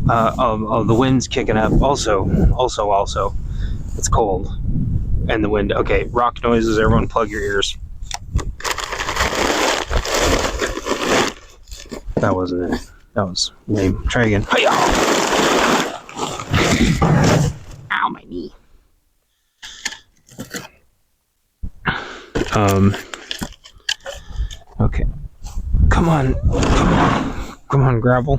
The wind's kicking up. Also, it's cold. And the wind. Okay, rock noises. Everyone plug your ears. That wasn't it. That was lame. Try again. Hi-ya! Ow, my knee. Okay. Come on, gravel.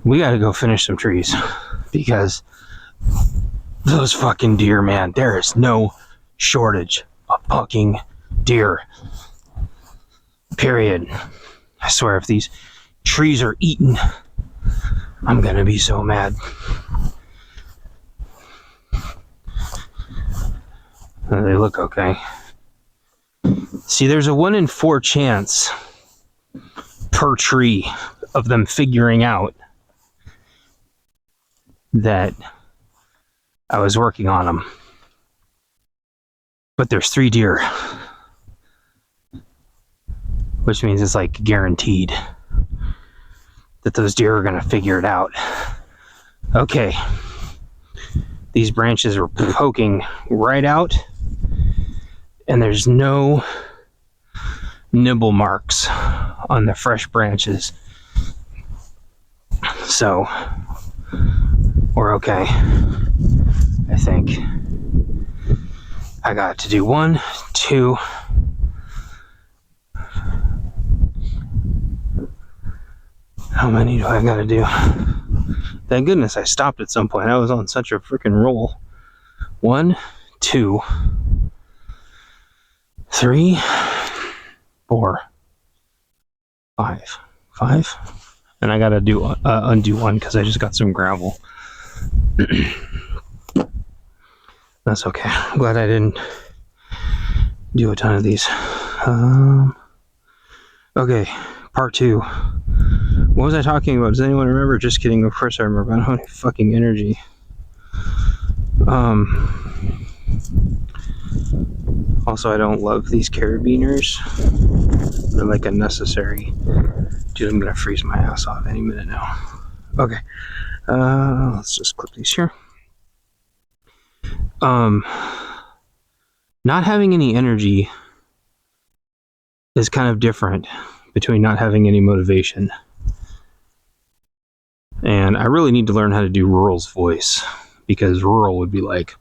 We gotta go finish some trees. Because those fucking deer, man, there is no shortage of fucking deer. Period. I swear, if these trees are eaten, I'm gonna be so mad. They look okay. See, there's a 1 in 4 chance per tree of them figuring out that I was working on them. But there's 3 deer. Which means it's like guaranteed that those deer are going to figure it out. Okay. These branches are poking right out. And there's no nibble marks on the fresh branches. So, we're okay. I think. I got to do 1, 2... How many do I gotta do? Thank goodness I stopped at some point. I was on such a freaking roll. 1, 2, 3, 4, 5. 5? And I gotta do undo 1 because I just got some gravel. That's okay. I'm glad I didn't do a ton of these. Okay, part 2. What was I talking about? Does anyone remember? Just kidding. Of course I remember. I don't have any fucking energy. Also, I don't love these carabiners. They're like unnecessary. Dude, I'm gonna freeze my ass off any minute now. Okay. Let's just clip these here. Not having any energy is kind of different between not having any motivation. And I really need to learn how to do Rural's voice, because Rural would be like,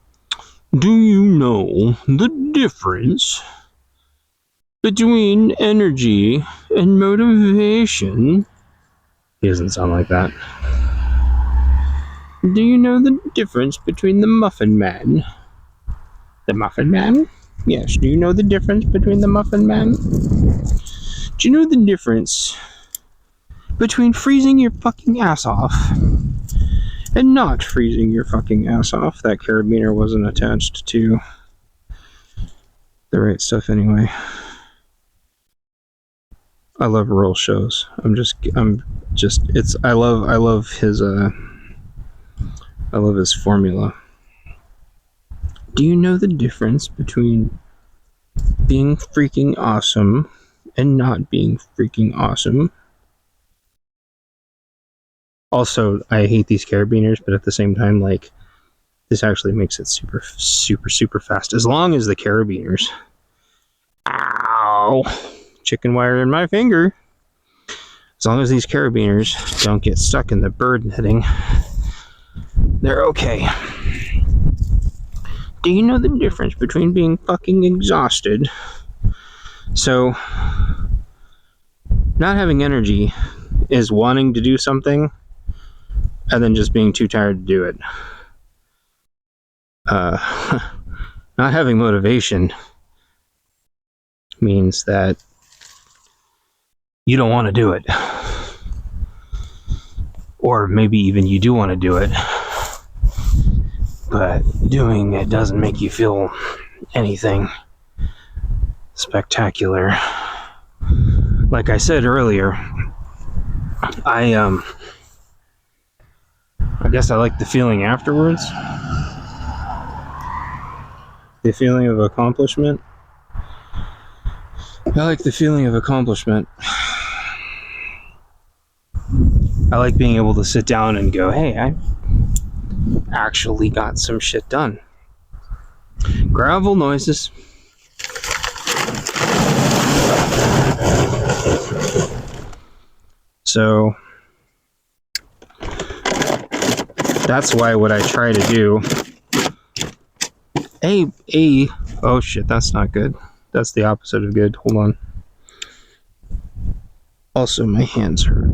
do you know the difference between energy and motivation? He doesn't sound like that. Do you know the difference between the Muffin Man? The Muffin Man? Yes, do you know the difference between the Muffin Man? Do you know the difference between freezing your fucking ass off and not freezing your fucking ass off. That carabiner wasn't attached to the right stuff anyway. I love Earl shows. I love his formula. Do you know the difference between being freaking awesome and not being freaking awesome? Also, I hate these carabiners, but at the same time, like, this actually makes it super, super, super fast. As long as the carabiners... Ow! Chicken wire in my finger. As long as these carabiners don't get stuck in the bird netting, they're okay. Do you know the difference between being fucking exhausted? So, not having energy is wanting to do something and then just being too tired to do it. Not having motivation means that you don't want to do it. Or maybe even you do want to do it, but doing it doesn't make you feel anything spectacular. Like I said earlier, I guess I like the feeling afterwards. The feeling of accomplishment. I like the feeling of accomplishment. I like being able to sit down and go, hey, I actually got some shit done. Gravel noises. So that's why what I try to do. Oh shit, that's not good. That's the opposite of good. Hold on. Also, my hands hurt.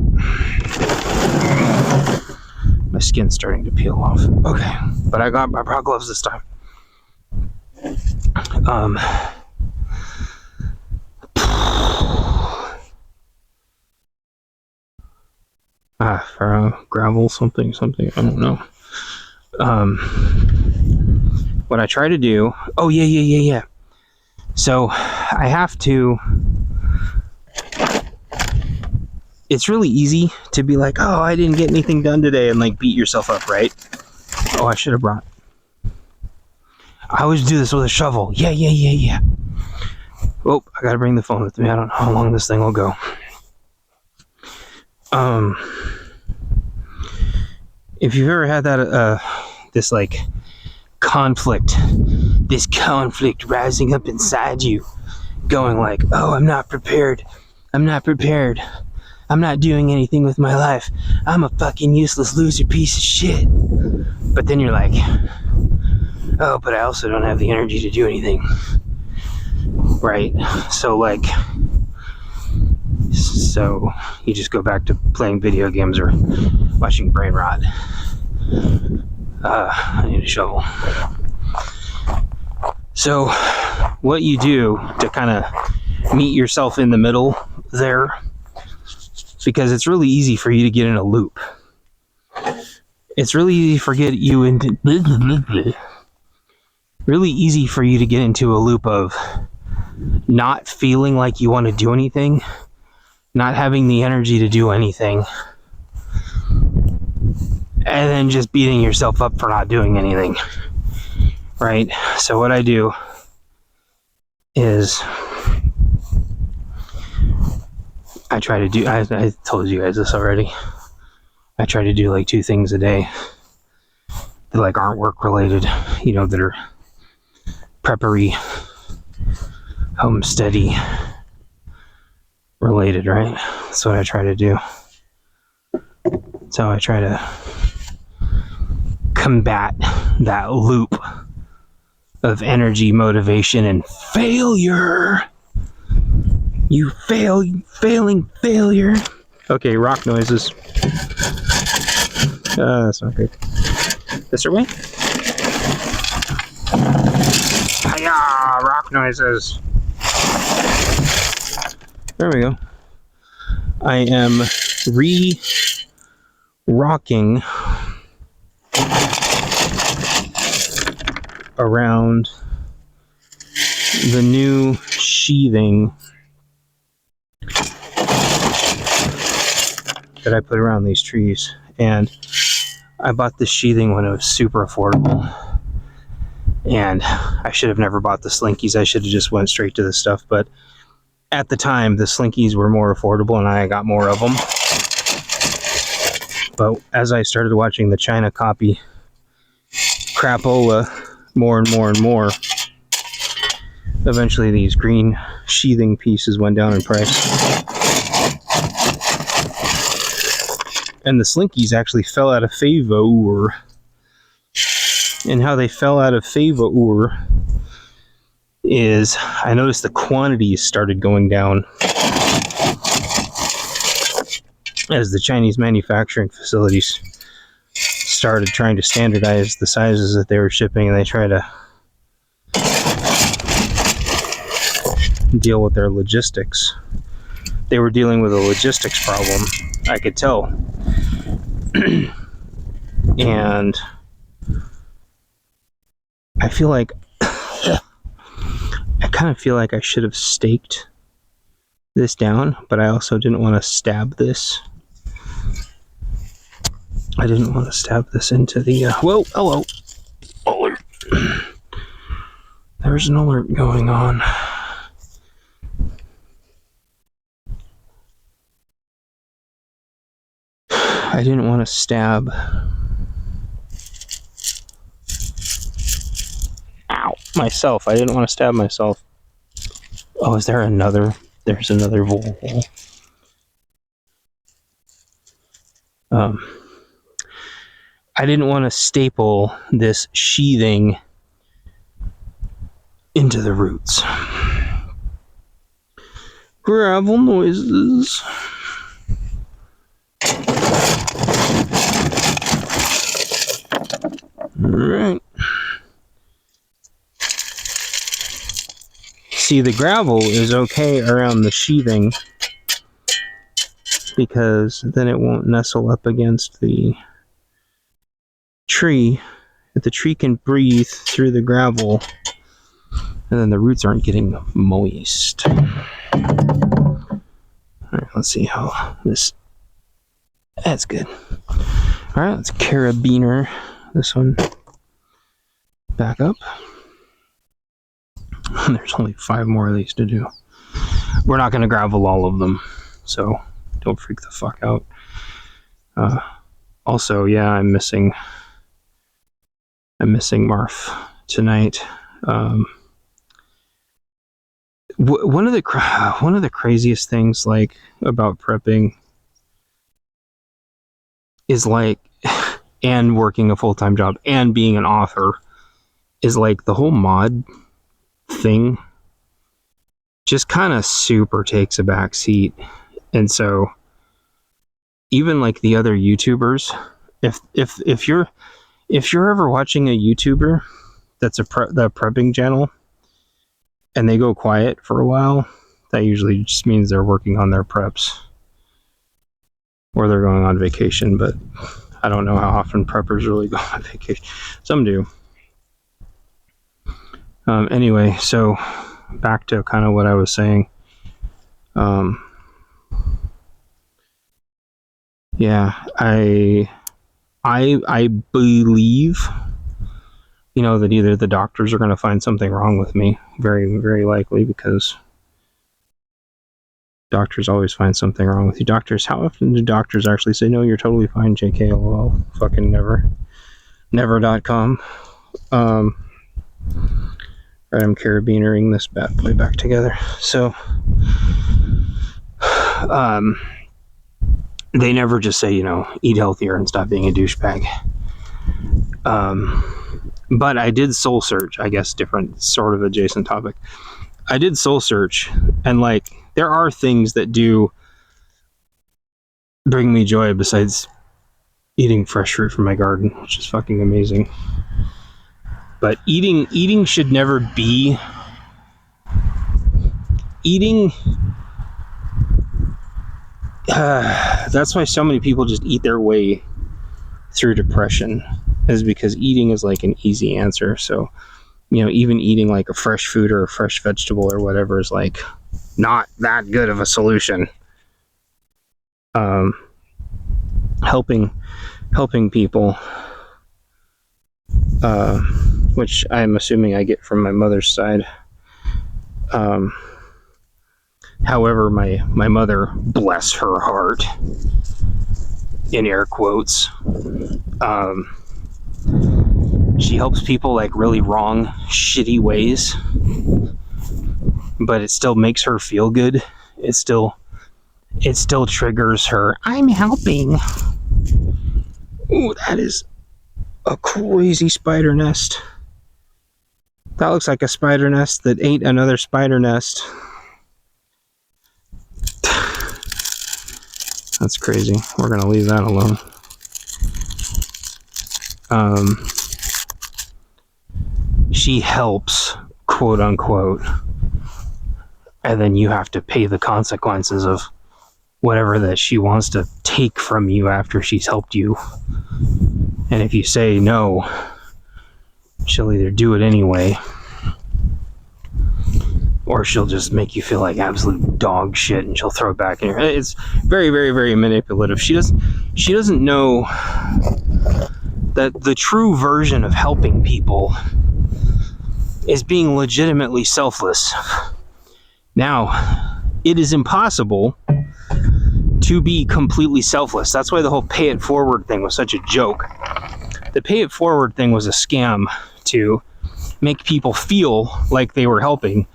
My skin's starting to peel off. Okay, but I brought gloves this time. Gravel something. I don't know. What I try to do. Oh yeah. So I have to. It's really easy to be like, oh, I didn't get anything done today, and like beat yourself up, right? Oh, I should have brought. I always do this with a shovel. Yeah. Oh, I gotta bring the phone with me. I don't know how long this thing will go. If you've ever had that, this conflict rising up inside you, going like, oh, I'm not prepared. I'm not doing anything with my life. I'm a fucking useless loser piece of shit. But then you're like, oh, but I also don't have the energy to do anything. Right? So you just go back to playing video games or watching brain rot. I need a shovel. So what you do to kind of meet yourself in the middle there, because it's really easy for you to get in a loop. It's really easy for you to get into a loop of not feeling like you want to do anything, not having the energy to do anything, and then just beating yourself up for not doing anything. Right? So what I do is I try to do, I told you guys this already. I try to do like 2 things a day that aren't work related, that are preppery, homesteady related, right? That's what I try to do. That's how I try to combat that loop of energy, motivation, and failure. You failing failure. Okay, rock noises. That's not good. This way? Hiya, rock noises. There we go. I am rocking around the new sheathing that I put around these trees. And I bought this sheathing when it was super affordable. And I should have never bought the Slinkies. I should have just went straight to the stuff. But at the time, the Slinkies were more affordable and I got more of them. But as I started watching the China copy crapola more and more and more, eventually these green sheathing pieces went down in price. And the Slinkies actually fell out of favor. And how they fell out of favor is I noticed the quantities started going down as the Chinese manufacturing facilities started trying to standardize the sizes that they were shipping, and they try to deal with their logistics. They were dealing with a logistics problem, I could tell. And I feel like I kind of feel like I should have staked this down, but I also didn't want to stab this. I didn't want to stab this into the whoa, hello, alert. There's an alert going on. I didn't want to stab. Ow, myself. I didn't want to stab myself. Oh, is there another? There's another vole. I didn't want to staple this sheathing into the roots. Gravel noises. Alright. See, the gravel is okay around the sheathing because then it won't nestle up against the tree. If the tree can breathe through the gravel, and then the roots aren't getting moist. Alright, let's see how this... That's good. Alright, let's carabiner this one back up. There's only 5 more of these to do. We're not going to gravel all of them, so don't freak the fuck out. Also, yeah, I'm missing Marf tonight. One of the craziest things like about prepping is like, and working a full-time job and being an author, is like the whole mod thing just kind of super takes a back seat. And so even like the other YouTubers, if you're ever watching a YouTuber that's the prepping channel and they go quiet for a while, that usually just means they're working on their preps or they're going on vacation. But I don't know how often preppers really go on vacation. Some do. Anyway, so back to kind of what I was saying. Yeah, I believe, that either the doctors are going to find something wrong with me, very, very likely, because doctors always find something wrong with you. How often do doctors actually say, no, you're totally fine, JK, lol, fucking never. Never.com. Right, I'm carabinering this bad boy back together. So, they never just say, eat healthier and stop being a douchebag. But I did soul search, I guess, different sort of adjacent topic. I did soul search, and like, there are things that do bring me joy besides eating fresh fruit from my garden, which is fucking amazing. But eating should never be... Eating that's why so many people just eat their way through depression, is because eating is like an easy answer. So, even eating like a fresh food or a fresh vegetable or whatever is like not that good of a solution. Helping people, which I'm assuming I get from my mother's side. However, my mother, bless her heart, in air quotes, she helps people like really wrong, shitty ways, but it still makes her feel good. It still triggers her. I'm helping. Ooh, that is a crazy spider nest. That looks like a spider nest that ate another spider nest. That's crazy. We're gonna leave that alone. She helps, quote unquote, and then you have to pay the consequences of whatever that she wants to take from you after she's helped you. And if you say no, she'll either do it anyway, or she'll just make you feel like absolute dog shit, and she'll throw it back in your head. It's very, very, very manipulative. She doesn't know that the true version of helping people is being legitimately selfless. Now, it is impossible to be completely selfless. That's why the whole pay it forward thing was such a joke. The pay it forward thing was a scam to make people feel like they were helping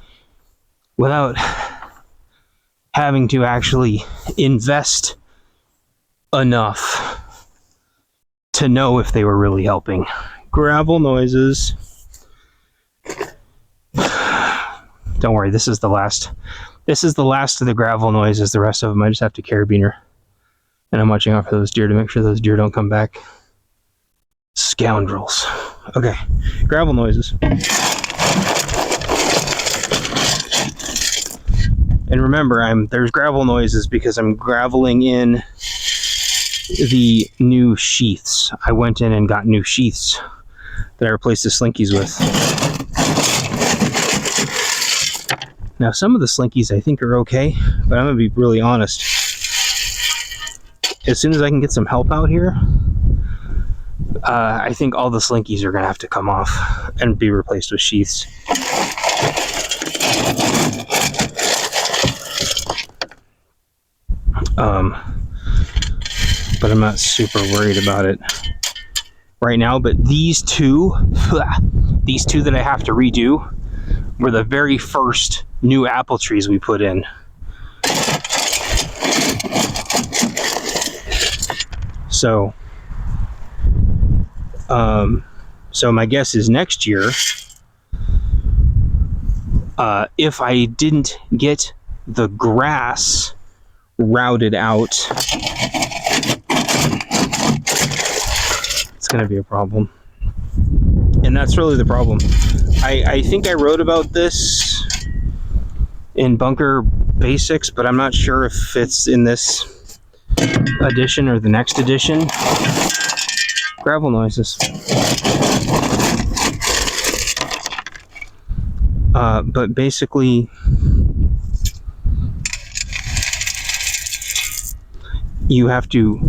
without having to actually invest enough to know if they were really helping. Gravel noises. Don't worry, this is the last of the gravel noises. The rest of them I just have to carabiner. And I'm watching out for those deer to make sure those deer don't come back. Scoundrels. Okay, gravel noises. And remember, there's gravel noises because I'm graveling in the new sheaths. I went in and got new sheaths that I replaced the slinkies with. Now, some of the slinkies I think are okay, but I'm going to be really honest. As soon as I can get some help out here, I think all the slinkies are going to have to come off and be replaced with sheaths. But I'm not super worried about it right now. But these two that I have to redo were the very first new apple trees we put in. So my guess is next year, if I didn't get the grass routed out, it's going to be a problem. And that's really the problem. I think I wrote about this in Bunker Basics, but I'm not sure if it's in this edition or the next edition. Gravel noises. But basically, you have to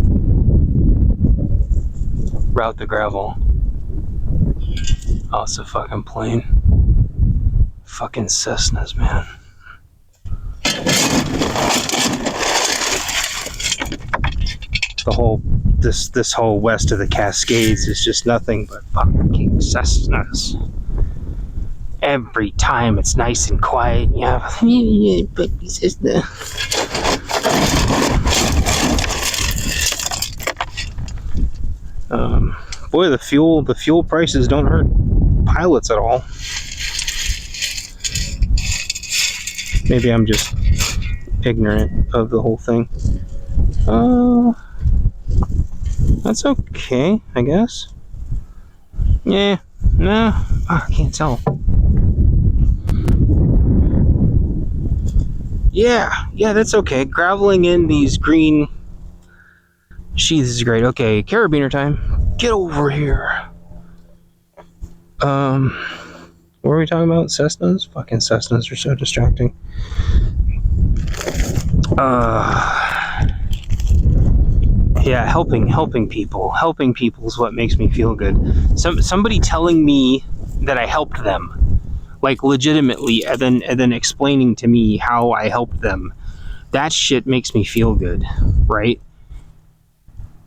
route the gravel. Oh, it's a fucking plane. Fucking Cessnas, man. This whole west of the Cascades is just nothing but fucking Cessnas. Every time it's nice and quiet, yeah, but Cessna. Boy, the fuel prices don't hurt pilots at all. Maybe I'm just ignorant of the whole thing. That's okay, I guess. Yeah, no, I can't tell. Yeah, that's okay. Graveling in these green sheaths is great. Okay, carabiner time. Get over here. What were we talking about? Cessnas? Fucking Cessnas are so distracting. Yeah, helping people is what makes me feel good. Somebody telling me that I helped them, like legitimately, and then explaining to me how I helped them. That shit makes me feel good, right?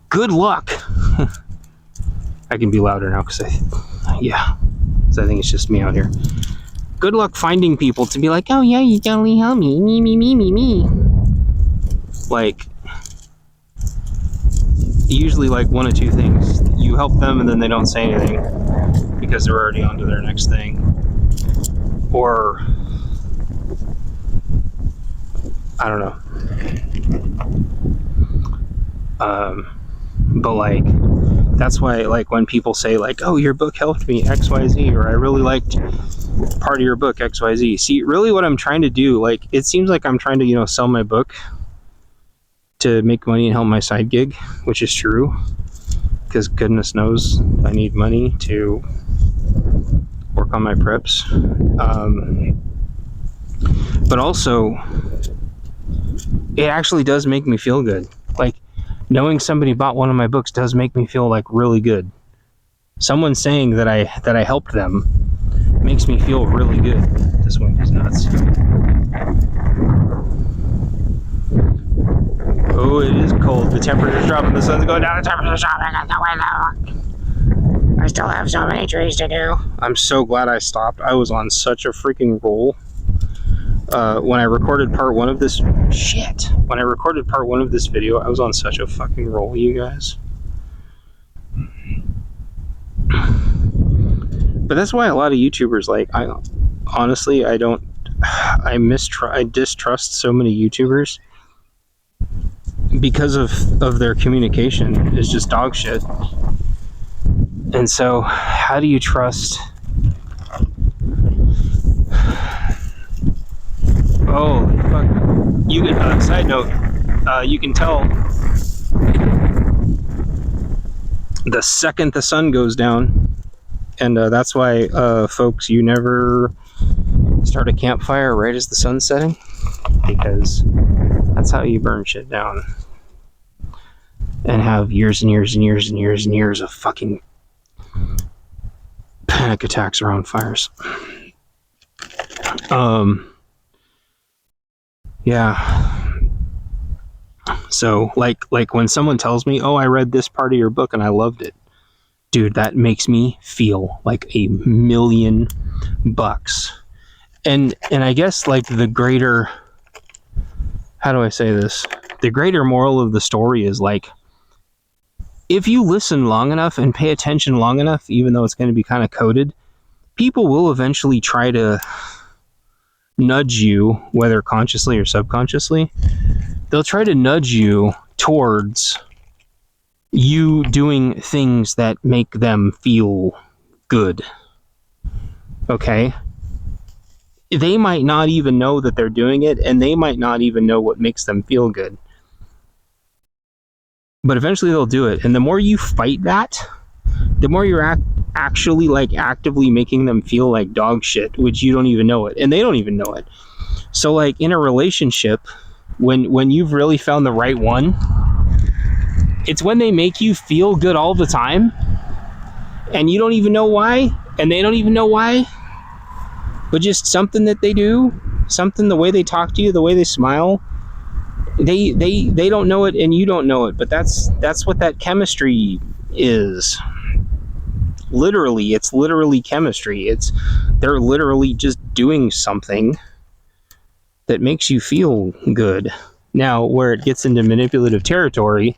Good luck. I can be louder now because I think it's just me out here. Good luck finding people to be like, oh yeah, you totally help me, me. Like, usually like one of two things. You help them and then they don't say anything because they're already on to their next thing. Or, I don't know. But like, that's why, like, when people say like, oh, your book helped me XYZ, or I really liked part of your book XYZ. See, really what I'm trying to do, like, it seems like I'm trying to, sell my book to make money and help my side gig, which is true, because goodness knows I need money to work on my preps. But also, it actually does make me feel good. Like, knowing somebody bought one of my books does make me feel like really good. Someone saying that I helped them makes me feel really good. This wind is nuts. Oh, it is cold. The temperature's dropping. The sun's going down. The temperature's dropping. I got the window. I still have so many trees to do. I'm so glad I stopped. I was on such a freaking roll. When I recorded part one of this video, I was on such a fucking roll, you guys. But that's why a lot of YouTubers, like, I distrust so many YouTubers because of their communication is just dog shit. And so, how do you trust? Oh, fuck. You can, side note, you can tell the second the sun goes down, and that's why, folks, you never start a campfire right as the sun's setting, because that's how you burn shit down and have years and years and years and years and years of fucking panic attacks around fires. Yeah. So, like when someone tells me, oh, I read this part of your book and I loved it, dude, that makes me feel like $1,000,000. And I guess, like, the greater, how do I say this? The greater moral of the story is, like, if you listen long enough and pay attention long enough, even though it's going to be kind of coded, people will eventually try to nudge you, whether consciously or subconsciously. They'll try to nudge you towards you doing things that make them feel good. Okay? They might not even know that they're doing it, and they might not even know what makes them feel good. But eventually they'll do it. And the more you fight that, the more you're actually, like, actively making them feel like dog shit, which you don't even know it, and they don't even know it. So, like, in a relationship, when you've really found the right one, it's when they make you feel good all the time, and you don't even know why, and they don't even know why, but just something that they do, something, the way they talk to you, the way they smile, they don't know it and you don't know it, but that's what that chemistry is. Literally, it's literally chemistry. They're literally just doing something that makes you feel good. Now, where it gets into manipulative territory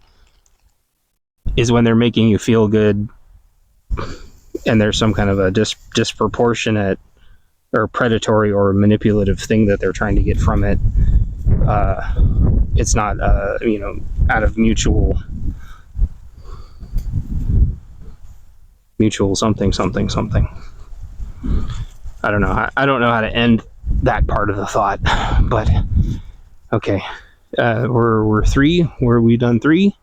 is when they're making you feel good and there's some kind of a disproportionate or predatory or manipulative thing that they're trying to get from it. It's not, out of mutual something. I don't know how to end that part of the thought, but Okay. We're 3. Were we done 3?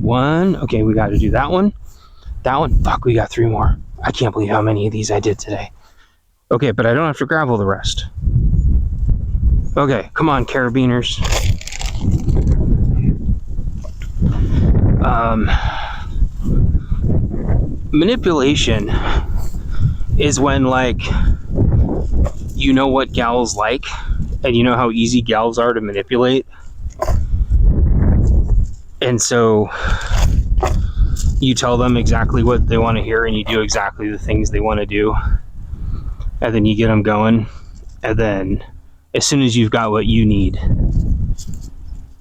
1. Okay, we got to do that one. That one. Fuck, we got 3 more. I can't believe how many of these I did today. Okay, but I don't have to gravel the rest. Okay, come on, carabiners. Manipulation is when, like, you know what gals like, and you know how easy gals are to manipulate. And so you tell them exactly what they want to hear, and you do exactly the things they want to do. And then you get them going. And then as soon as you've got what you need,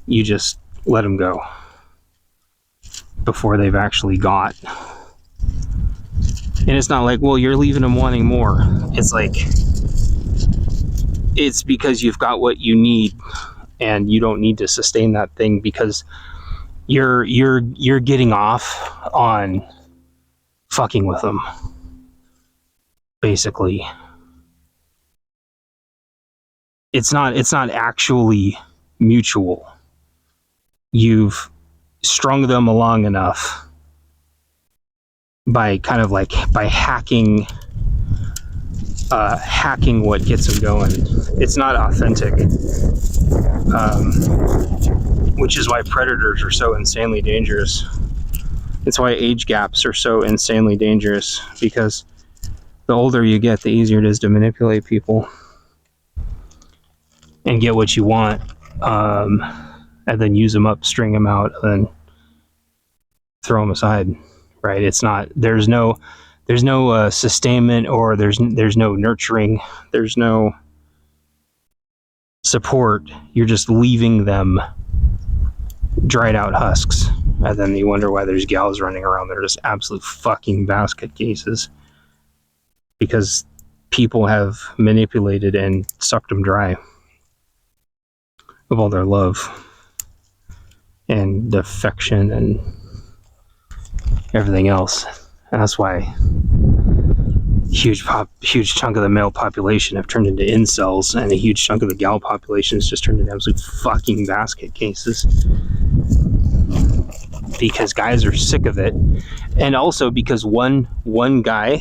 you just let them go before they've actually got. And it's not like, well, you're leaving them wanting more. It's like, it's because you've got what you need, and you don't need to sustain that thing because you're getting off on fucking with them, basically. It's not actually mutual. You've strung them along enough by kind of like by hacking what gets them going. It's not authentic, which is why predators are so insanely dangerous. It's why age gaps are so insanely dangerous, because the older you get, the easier it is to manipulate people and get what you want, and then use them up, string them out, and then throw them aside. Right? It's not. There's no sustainment, or there's no nurturing. There's no support. You're just leaving them dried out husks, and then you wonder why there's gals running around. They're just absolute fucking basket cases because people have manipulated and sucked them dry of all their love and affection and everything else. And that's why huge chunk of the male population have turned into incels, and a huge chunk of the gal population has just turned into absolute fucking basket cases, because guys are sick of it, and also because one guy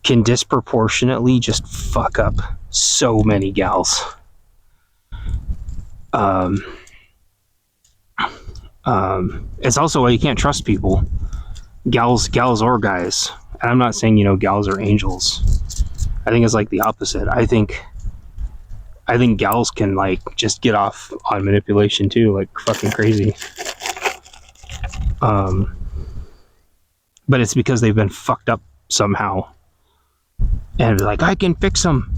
can disproportionately just fuck up so many gals. It's also why you can't trust people, gals or guys. And I'm not saying, gals are angels. I think it's like the opposite. I think gals can like just get off on manipulation too, like fucking crazy. But it's because they've been fucked up somehow, and like, I can fix them.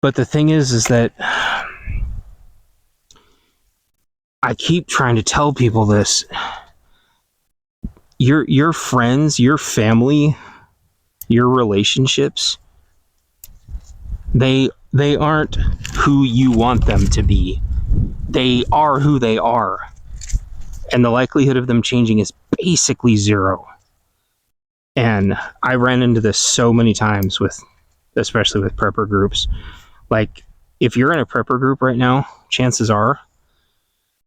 But the thing is that I keep trying to tell people this. Your friends, your family, your relationships, they aren't who you want them to be. They are who they are. And the likelihood of them changing is basically zero. And I ran into this so many times especially with prepper groups. Like, if you're in a prepper group right now, chances are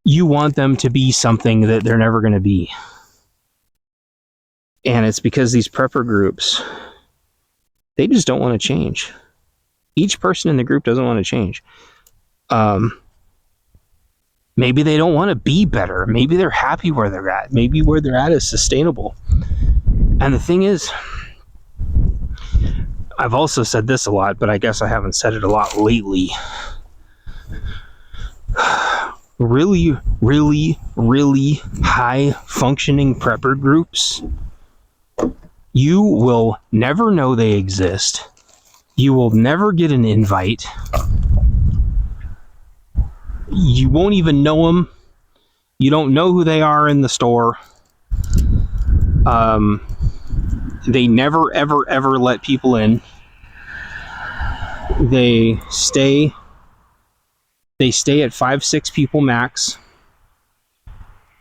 you want them to be something that they're never going to be. And it's because these prepper groups, they just don't want to change. Each person in the group doesn't want to change. Maybe they don't want to be better. Maybe they're happy where they're at. Maybe where they're at is sustainable. And the thing is, I've also said this a lot, but I guess I haven't said it a lot lately. Really, really, really high functioning prepper groups, you will never know they exist. You will never get an invite. You won't even know them. You don't know who they are in the store. They never, ever, ever let people in. They stay at 5-6 people max.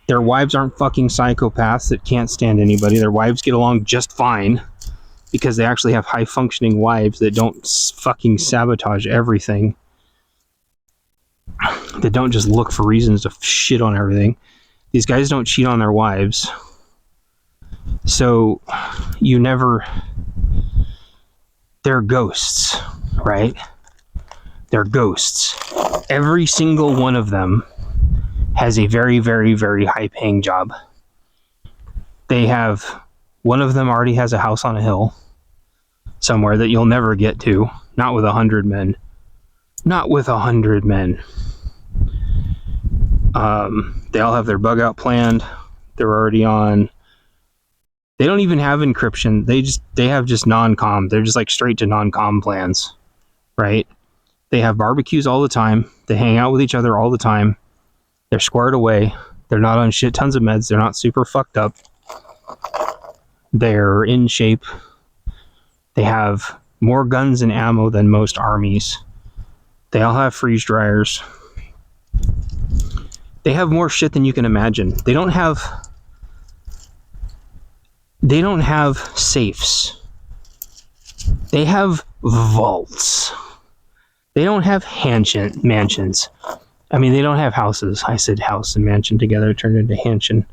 Their wives aren't fucking psychopaths that can't stand anybody. Their wives get along just fine because they actually have high functioning wives that don't fucking sabotage everything, that don't just look for reasons to shit on everything. These guys don't cheat on their wives. So they're ghosts, right? They're ghosts. Every single one of them has a very, very, very high paying job. One of them already has a house on a hill somewhere that you'll never get to. Not with 100 men. Not with 100 men. They all have their bug out planned. They're already on. They don't even have encryption. They have just non-com. They're just like straight to non-com plans, right? They have barbecues all the time. They hang out with each other all the time. They're squared away. They're not on shit tons of meds. They're not super fucked up. They're in shape. They have more guns and ammo than most armies. They all have freeze dryers. They have more shit than you can imagine. They don't have safes. They have vaults. They don't have mansions. I mean, they don't have houses. I said house and mansion together, turned into Hanshin.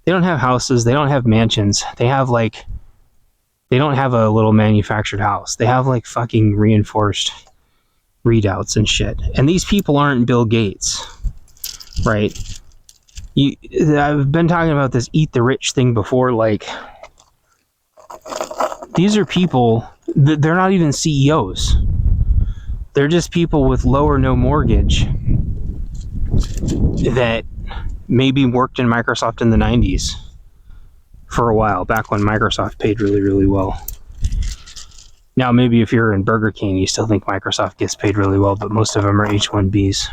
They don't have houses. They don't have mansions. They don't have a little manufactured house. They have like fucking reinforced readouts and shit. And these people aren't Bill Gates, right? I've been talking about this eat the rich thing before. Like, these are people, they're not even CEOs. They're just people with low or no mortgage that maybe worked in Microsoft in the 90s for a while, back when Microsoft paid really, really well. Now, maybe if you're in Burger King, you still think Microsoft gets paid really well, but most of them are H-1Bs.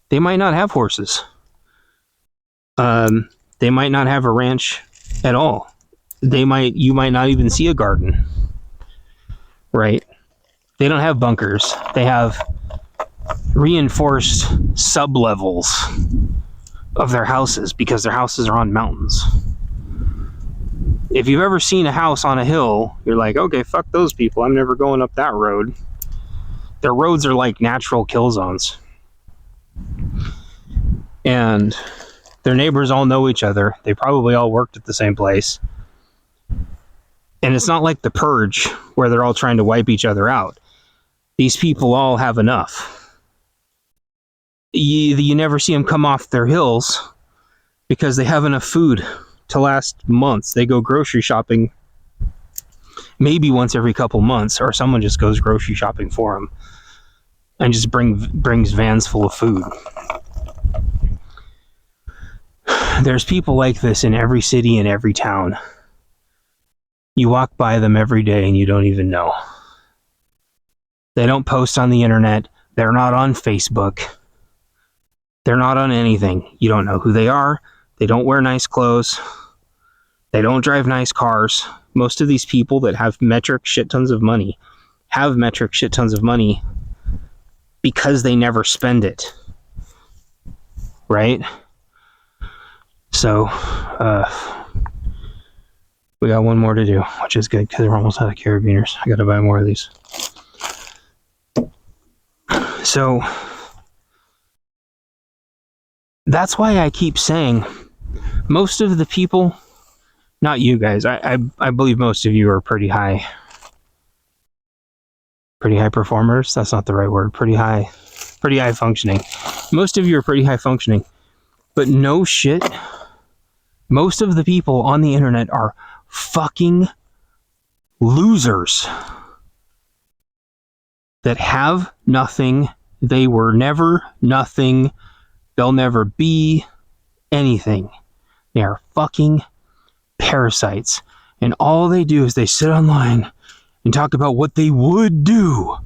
They might not have horses. They might not have a ranch at all. You might not even see a garden, right? They don't have bunkers. They have reinforced sub-levels of their houses because their houses are on mountains. If you've ever seen a house on a hill, you're like, okay, fuck those people. I'm never going up that road. Their roads are like natural kill zones. And their neighbors all know each other. They probably all worked at the same place. And it's not like the Purge where they're all trying to wipe each other out. These people all have enough. You never see them come off their hills because they have enough food to last months. They go grocery shopping maybe once every couple months, or someone just goes grocery shopping for them and just brings vans full of food. There's people like this in every city and every town. You walk by them every day and you don't even know. They don't post on the internet. They're not on Facebook. They're not on anything. You don't know who they are. They don't wear nice clothes. They don't drive nice cars. Most of these people that have metric shit tons of money because they never spend it. Right? So, we got one more to do, which is good because we're almost out of carabiners. I gotta buy more of these. So, that's why I keep saying most of the people, not you guys, I believe most of you are pretty high performers. That's not the right word. Pretty high functioning. Most of you are pretty high functioning. But no shit, most of the people on the internet are fucking losers that have nothing. They were never nothing. They'll never be anything. They are fucking parasites. And all they do is they sit online and talk about what they would do.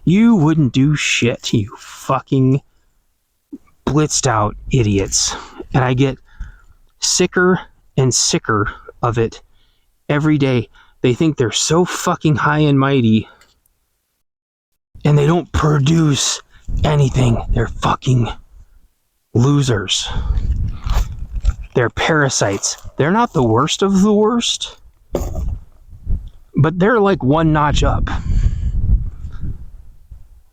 You wouldn't do shit, you fucking blitzed out idiots. And I get sicker and sicker of it every day. They think they're so fucking high and mighty and they don't produce anything. They're fucking losers. They're parasites. They're not the worst of the worst, but they're like one notch up.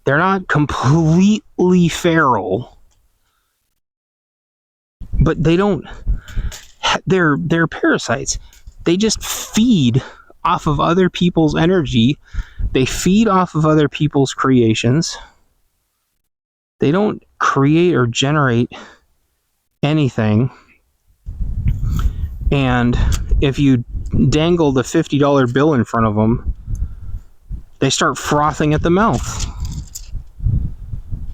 They're not completely feral, but they don't. They're parasites. They just feed off of other people's energy. They feed off of other people's creations. They don't create or generate anything. And if you dangle the $50 bill in front of them, they start frothing at the mouth.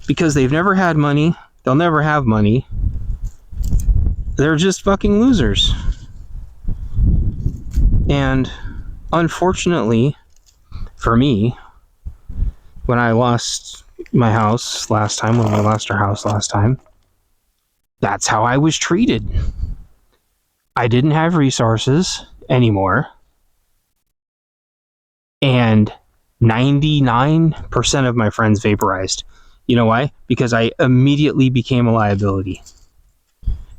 Because they've never had money. They'll never have money. They're just fucking losers. And unfortunately, for me, when I lost my house last time, when we lost our house last time, that's how I was treated. I didn't have resources anymore. And 99% of my friends vaporized. You know why? Because I immediately became a liability.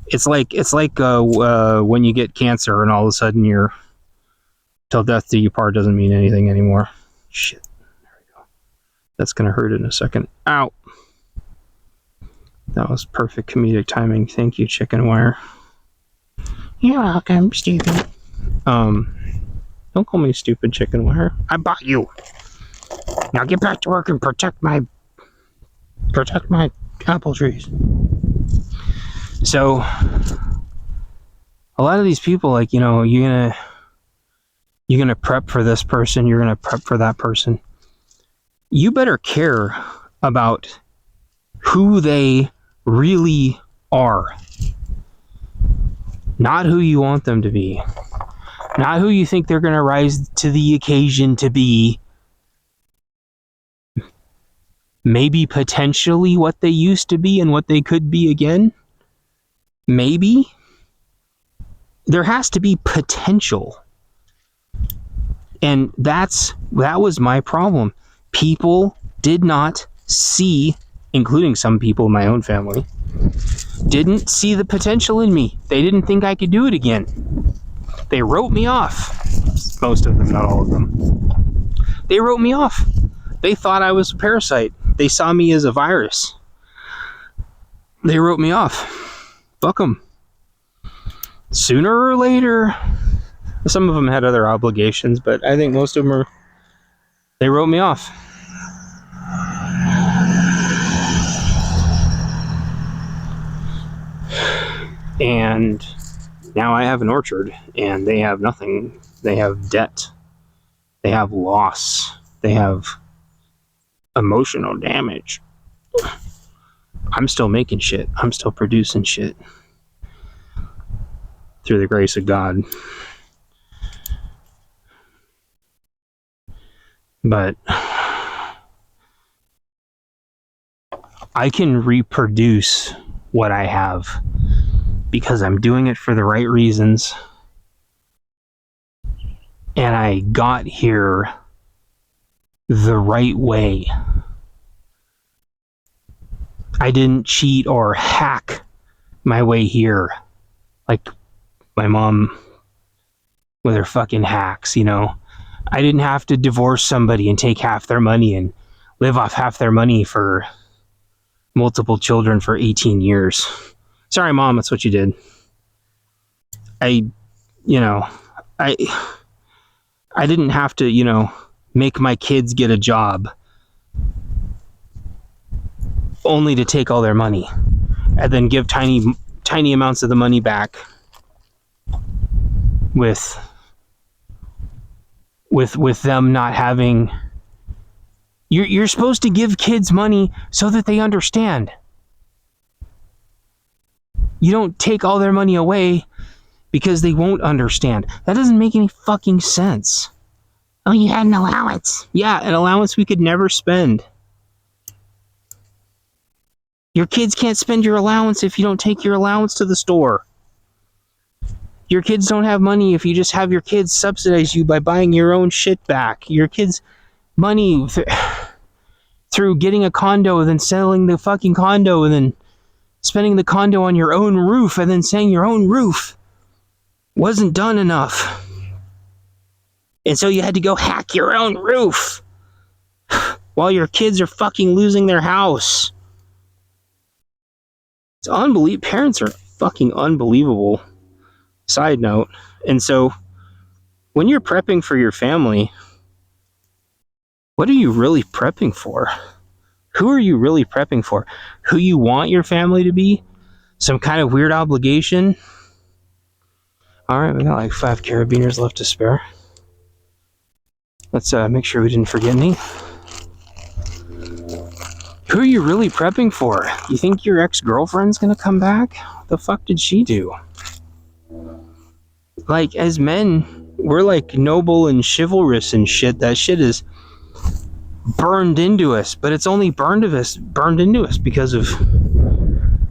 It's like when you get cancer and all of a sudden you're till death do you part doesn't mean anything anymore. Shit. There we go. That's gonna hurt in a second. Ow. That was perfect comedic timing. Thank you, chicken wire. You're welcome, stupid. Don't call me stupid, chicken wire. I bought you. Now get back to work and protect my apple trees. So a lot of these people, like, you know, you're gonna prep for this person, you're gonna prep for that person. You better care about who they really are, not who you want them to be, not who you think they're gonna rise to the occasion to be. Maybe potentially what they used to be and what they could be again. Maybe. There has to be potential. And that was my problem. People did not see, including some people in my own family, didn't see the potential in me. They didn't think I could do it again. They wrote me off. Most of them, not all of them. They wrote me off. They thought I was a parasite. They saw me as a virus. They wrote me off. Fuck them. Sooner or later, some of them had other obligations, but I think most of them they wrote me off. And now I have an orchard, and they have nothing. They have debt. They have loss. They have emotional damage. I'm still making shit. I'm still producing shit. Through the grace of God. But I can reproduce what I have because I'm doing it for the right reasons. And I got here the right way. I didn't cheat or hack my way here like my mom with her fucking hacks, you know. I didn't have to divorce somebody and take half their money and live off half their money for multiple children for 18 years. Sorry, Mom, that's what you did. I didn't have to, make my kids get a job only to take all their money and then give tiny amounts of the money back with them not having. You're supposed to give kids money so that they understand. You don't take all their money away because they won't understand. That doesn't make any fucking sense. Oh, you had an allowance. Yeah, an allowance we could never spend. Your kids can't spend your allowance if you don't take your allowance to the store. Your kids don't have money if you just have your kids subsidize you by buying your own shit back. Your kids' money through getting a condo, then selling the fucking condo, and then spending the condo on your own roof and then saying your own roof wasn't done enough. And so you had to go hack your own roof while your kids are fucking losing their house. It's unbelievable. Parents are fucking unbelievable. Side note. And so when you're prepping for your family, what are you really prepping for? Who are you really prepping for? Who you want your family to be? Some kind of weird obligation? Alright, we got like 5 carabiners left to spare. Let's make sure we didn't forget any. Who are you really prepping for? You think your ex-girlfriend's gonna come back? What the fuck did she do? Like, as men, we're like noble and chivalrous and shit. That shit is burned into us, but it's only burned into us because of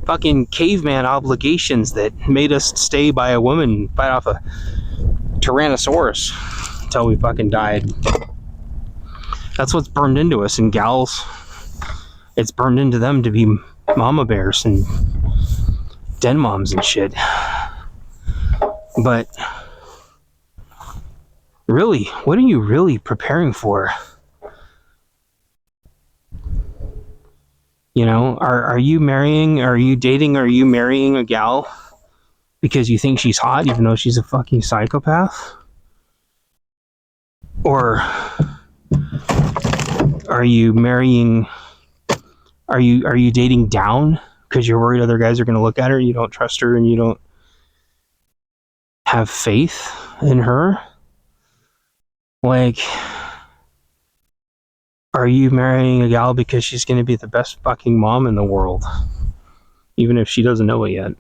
fucking caveman obligations that made us stay by a woman and fight off a Tyrannosaurus until we fucking died. That's what's burned into us. And gals, it's burned into them to be mama bears and den moms and shit. But really, what are you really preparing for? You know, are you marrying a gal because you think she's hot even though she's a fucking psychopath? Or are you dating down because you're worried other guys are going to look at her, you don't trust her, and you don't have faith in her? Like, are you marrying a gal because she's going to be the best fucking mom in the world, even if she doesn't know it yet?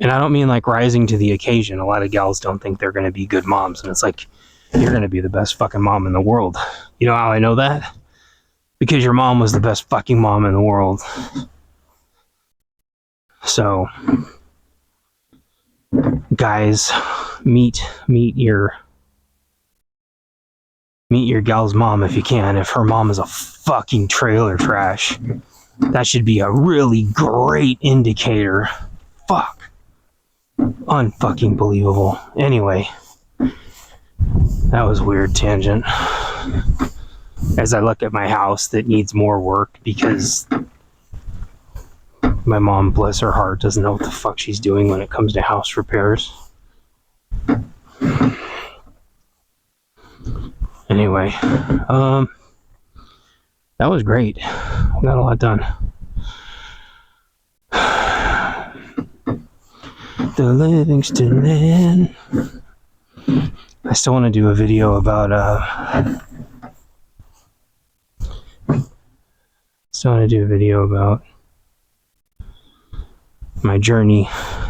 And I don't mean like rising to the occasion. A lot of gals don't think they're going to be good moms, and it's like, you're going to be the best fucking mom in the world. You know how I know that? Because your mom was the best fucking mom in the world. So, guys, meet your gal's mom if you can. If her mom is a fucking trailer trash, that should be a really great indicator. Fuck. Unfucking believable. Anyway, that was a weird tangent. As I look at my house that needs more work because my mom, bless her heart, doesn't know what the fuck she's doing when it comes to house repairs. Anyway, that was great. We got a lot done. The Livingston Man. I still want to do a video about my journey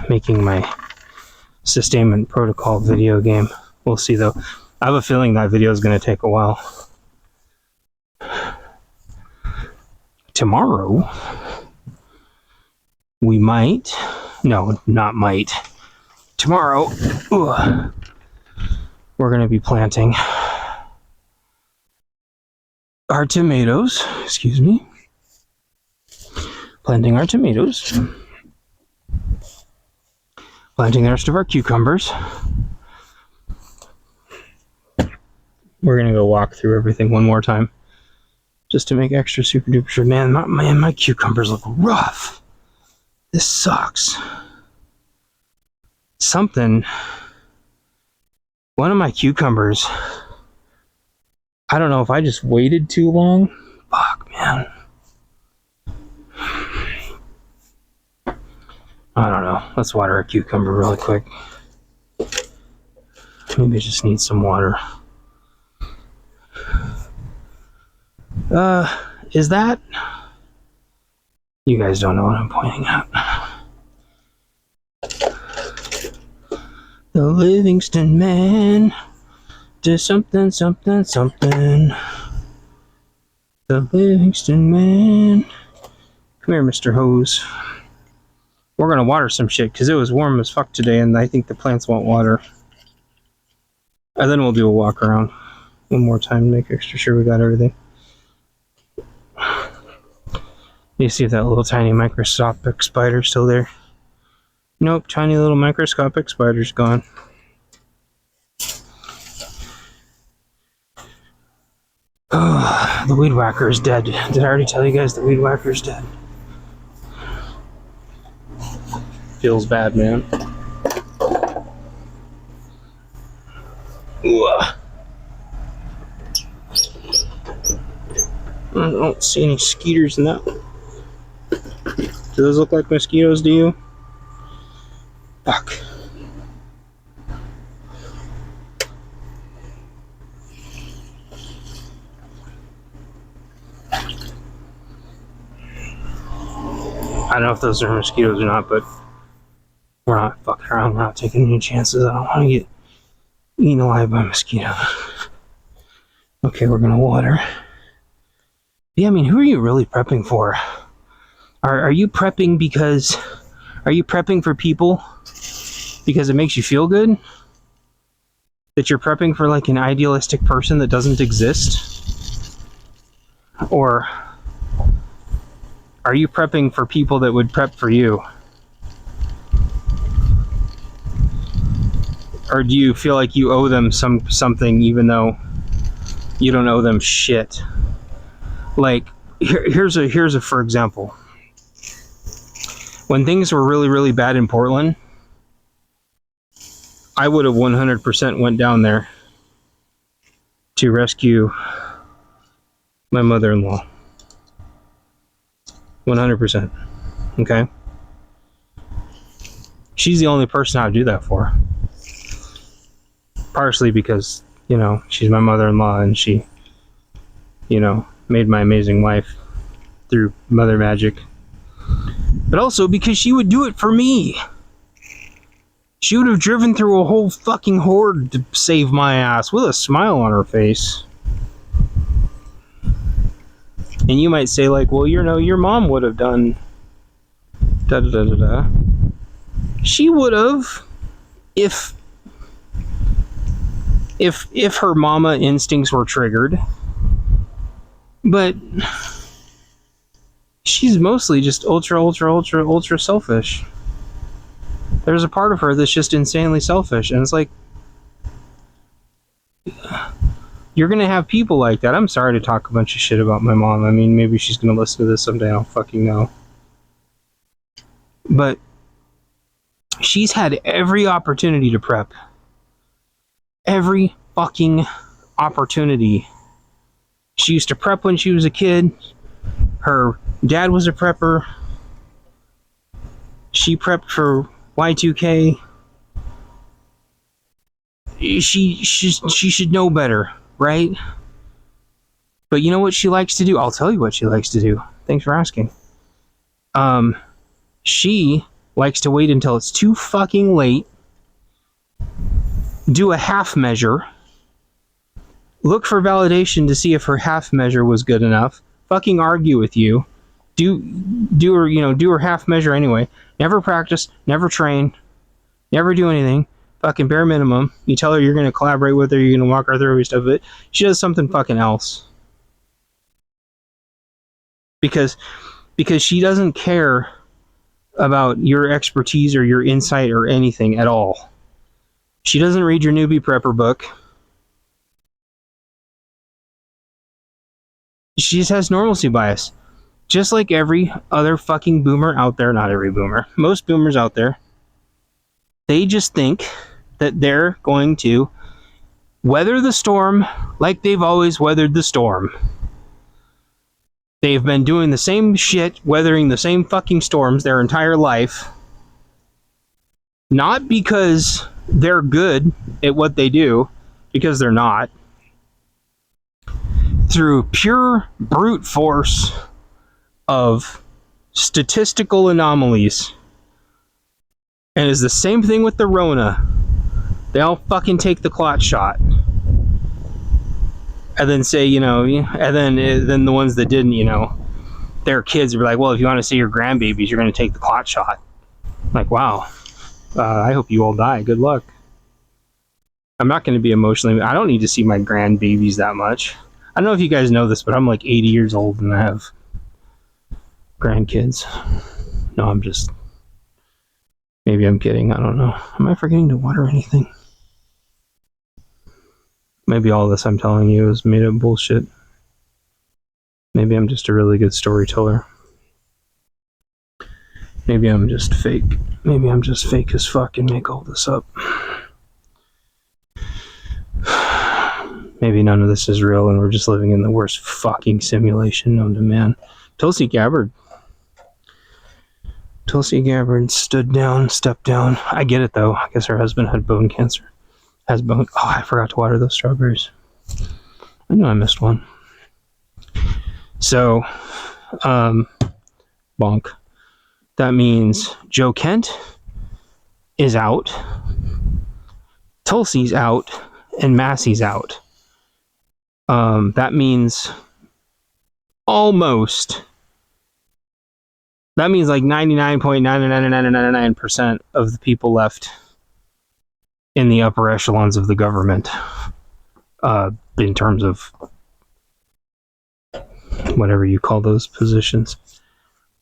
making my sustainment protocol video game. We'll see though. I have a feeling that video is going to take a while. Tomorrow, we might, no, not might. Tomorrow, we're going to be planting our tomatoes, planting our tomatoes, planting the rest of our cucumbers. We're going to go walk through everything one more time just to make extra super duper sure. Man, my cucumbers look rough. This sucks. One of my cucumbers, I don't know if I just waited too long. Fuck, man. I don't know. Let's water a cucumber really quick. Maybe I just need some water. Is that? You guys don't know what I'm pointing at. The Livingston Man does something. The Livingston Man. Come here, Mr. Hose. We're gonna water some shit because it was warm as fuck today, and I think the plants want water. And then we'll do a walk around one more time to make extra sure we got everything. You see if that little tiny microscopic spider's still there? Nope, tiny little microscopic spider's gone. Oh, the weed whacker is dead. Did I already tell you guys the weed whacker is dead? Feels bad, man. Ooh. I don't see any skeeters in that. Do those look like mosquitoes to you? Fuck. I don't know if those are mosquitoes or not, but we're not fucking around. We're not taking any chances. I don't want to get eaten alive by a mosquito. Okay, we're gonna water. Yeah, I mean, who are you really prepping for? Are you prepping because... Are you prepping for people because it makes you feel good? That you're prepping for like an idealistic person that doesn't exist? Or are you prepping for people that would prep for you? Or do you feel like you owe them something even though you don't owe them shit? Like, here's a for example. When things were really, really bad in Portland, I would have 100% went down there to rescue my mother-in-law. 100%. Okay? She's the only person I would do that for. Partially because, you know, she's my mother-in-law and she, you know, made my amazing wife through mother magic. But also because she would do it for me. She would have driven through a whole fucking horde to save my ass with a smile on her face. And you might say like, well, you know, your mom would have done da da da da da. She would have if her mama instincts were triggered. But she's mostly just ultra selfish. There's a part of her that's just insanely selfish, and it's like, you're gonna have people like that. I'm sorry to talk a bunch of shit about my mom. I mean, maybe she's gonna listen to this someday, I don't fucking know. But she's had every opportunity to prep. Every fucking opportunity. She used to prep when she was a kid. Her dad was a prepper. She prepped for Y2K. She should know better, right? But you know what she likes to do? I'll tell you what she likes to do. Thanks for asking. She likes to wait until it's too fucking late, do a half measure, look for validation to see if her half measure was good enough, fucking argue with you, do her half measure anyway, never practice, never train, never do anything, fucking bare minimum. You tell her you're going to collaborate with her, you're going to walk her through stuff, but she does something fucking else. Because she doesn't care about your expertise or your insight or anything at all. She doesn't read your newbie prepper book. She just has normalcy bias. Just like every other fucking boomer out there, not every boomer, most boomers out there, they just think that they're going to weather the storm like they've always weathered the storm. They've been doing the same shit, weathering the same fucking storms their entire life. Not because they're good at what they do, because they're not. Through pure brute force of statistical anomalies. And it's the same thing with the Rona. They all fucking take the clot shot. And then say, and then the ones that didn't, their kids were like, well, if you want to see your grandbabies, you're going to take the clot shot. Like, wow. I hope you all die. Good luck. I'm not going to be emotionally... I don't need to see my grandbabies that much. I don't know if you guys know this, but I'm like 80 years old and I have grandkids. No, maybe I'm kidding. I don't know. Am I forgetting to water anything? Maybe all this I'm telling you is made up bullshit. Maybe I'm just a really good storyteller. Maybe I'm just fake. Maybe I'm just fake as fuck and make all this up. Maybe none of this is real and we're just living in the worst fucking simulation known to man. Tulsi Gabbard stepped down. I get it though. I guess her husband had bone cancer. Oh, I forgot to water those strawberries. I know I missed one. So, bonk. That means Joe Kent is out, Tulsi's out, and Massey's out. That means almost. That means like 99.99999% of the people left in the upper echelons of the government, in terms of whatever you call those positions,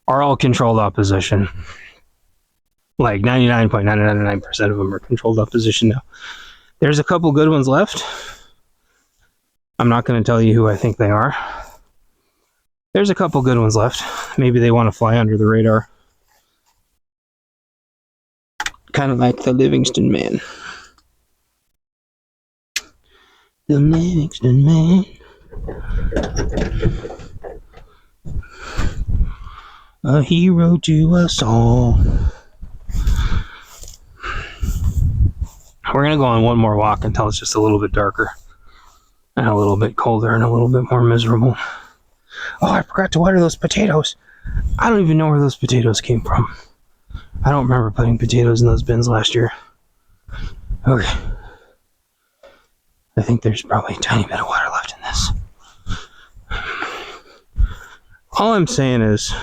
are all controlled opposition. Like 99.999% of them are controlled opposition now. There's a couple good ones left. I'm not going to tell you who I think they are. There's a couple good ones left. Maybe they want to fly under the radar. Kind of like the Livingston Man. The Livingston Man. A hero to us all. We're going to go on one more walk until it's just a little bit darker. And a little bit colder and a little bit more miserable. Oh, I forgot to water those potatoes. I don't even know where those potatoes came from. I don't remember putting potatoes in those bins last year. Okay. I think there's probably a tiny bit of water left in this. All I'm saying is,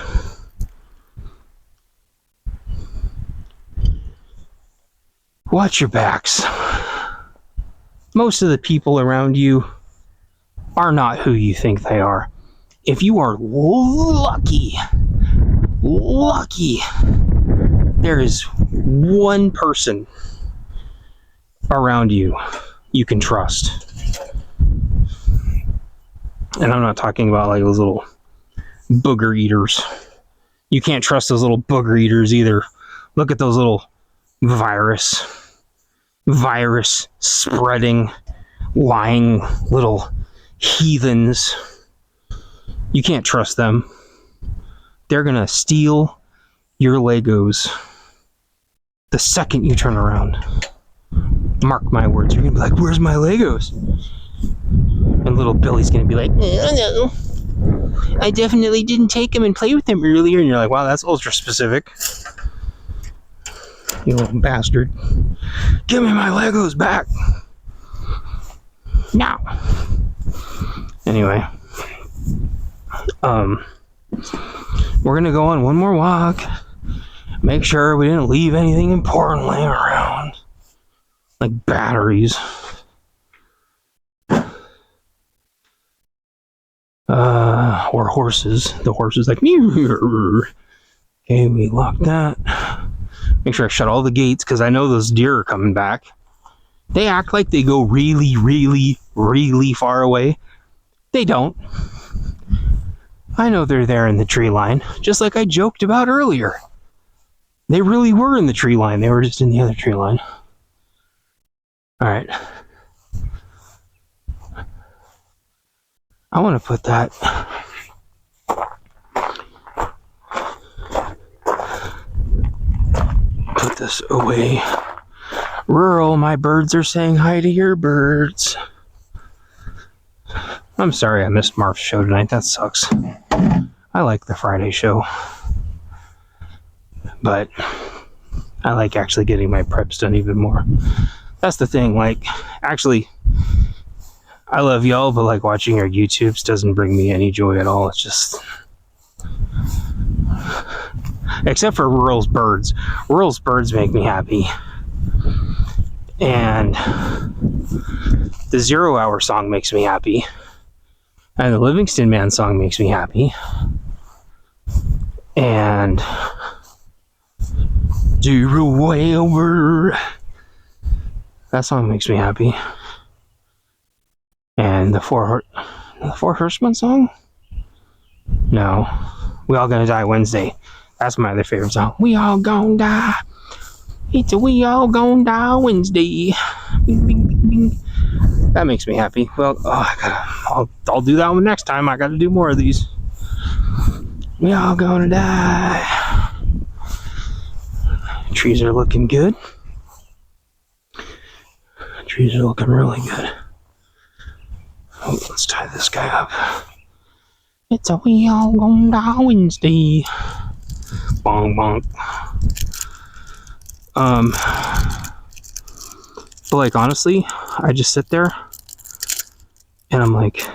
watch your backs. Most of the people around you are not who you think they are. If you are lucky, there is one person around you you can trust. And I'm not talking about like those little booger eaters. You can't trust those little booger eaters either. Look at those little virus spreading, lying little heathens. You can't trust them. They're gonna steal your Legos the second you turn around. Mark my words. You're gonna be like, where's my Legos? And little Billy's gonna be like, no, I definitely didn't take them and play with them earlier. And you're like, wow, that's ultra specific. You little bastard. Give me my Legos back. Now. Anyway. We're gonna go on one more walk. Make sure we didn't leave anything important laying around. Like batteries. Or horses. The horse is like, okay, we locked that. Make sure I shut all the gates, because I know those deer are coming back. They act like they go really, really, really far away. They don't. I know they're there in the tree line, just like I joked about earlier. They really were in the tree line. They were just in the other tree line. Alright. I want to put that... Put this away. Rural, my birds are saying hi to your birds. I'm sorry I missed Marv's show tonight. That sucks. I like the Friday show. But I like actually getting my preps done even more. That's the thing. Like, actually, I love y'all, but like watching your YouTubes doesn't bring me any joy at all. It's just... Except for Rural's birds. Rural's birds make me happy. And the 0 Hour song makes me happy. And the Livingston Man song makes me happy. And zero over. That song makes me happy. And the Four Horsemen song? No. We All Gonna Die Wednesday. That's my other favorite song. We all gonna die. It's a we all gonna die Wednesday. Bing, bing, bing, bing. That makes me happy. Well, I'll do that one next time. I gotta do more of these. We all gonna die. Trees are looking good. Trees are looking really good. Oh, let's tie this guy up. It's a we all gonna die Wednesday. Bong bonk. But like honestly, I just sit there and I'm like,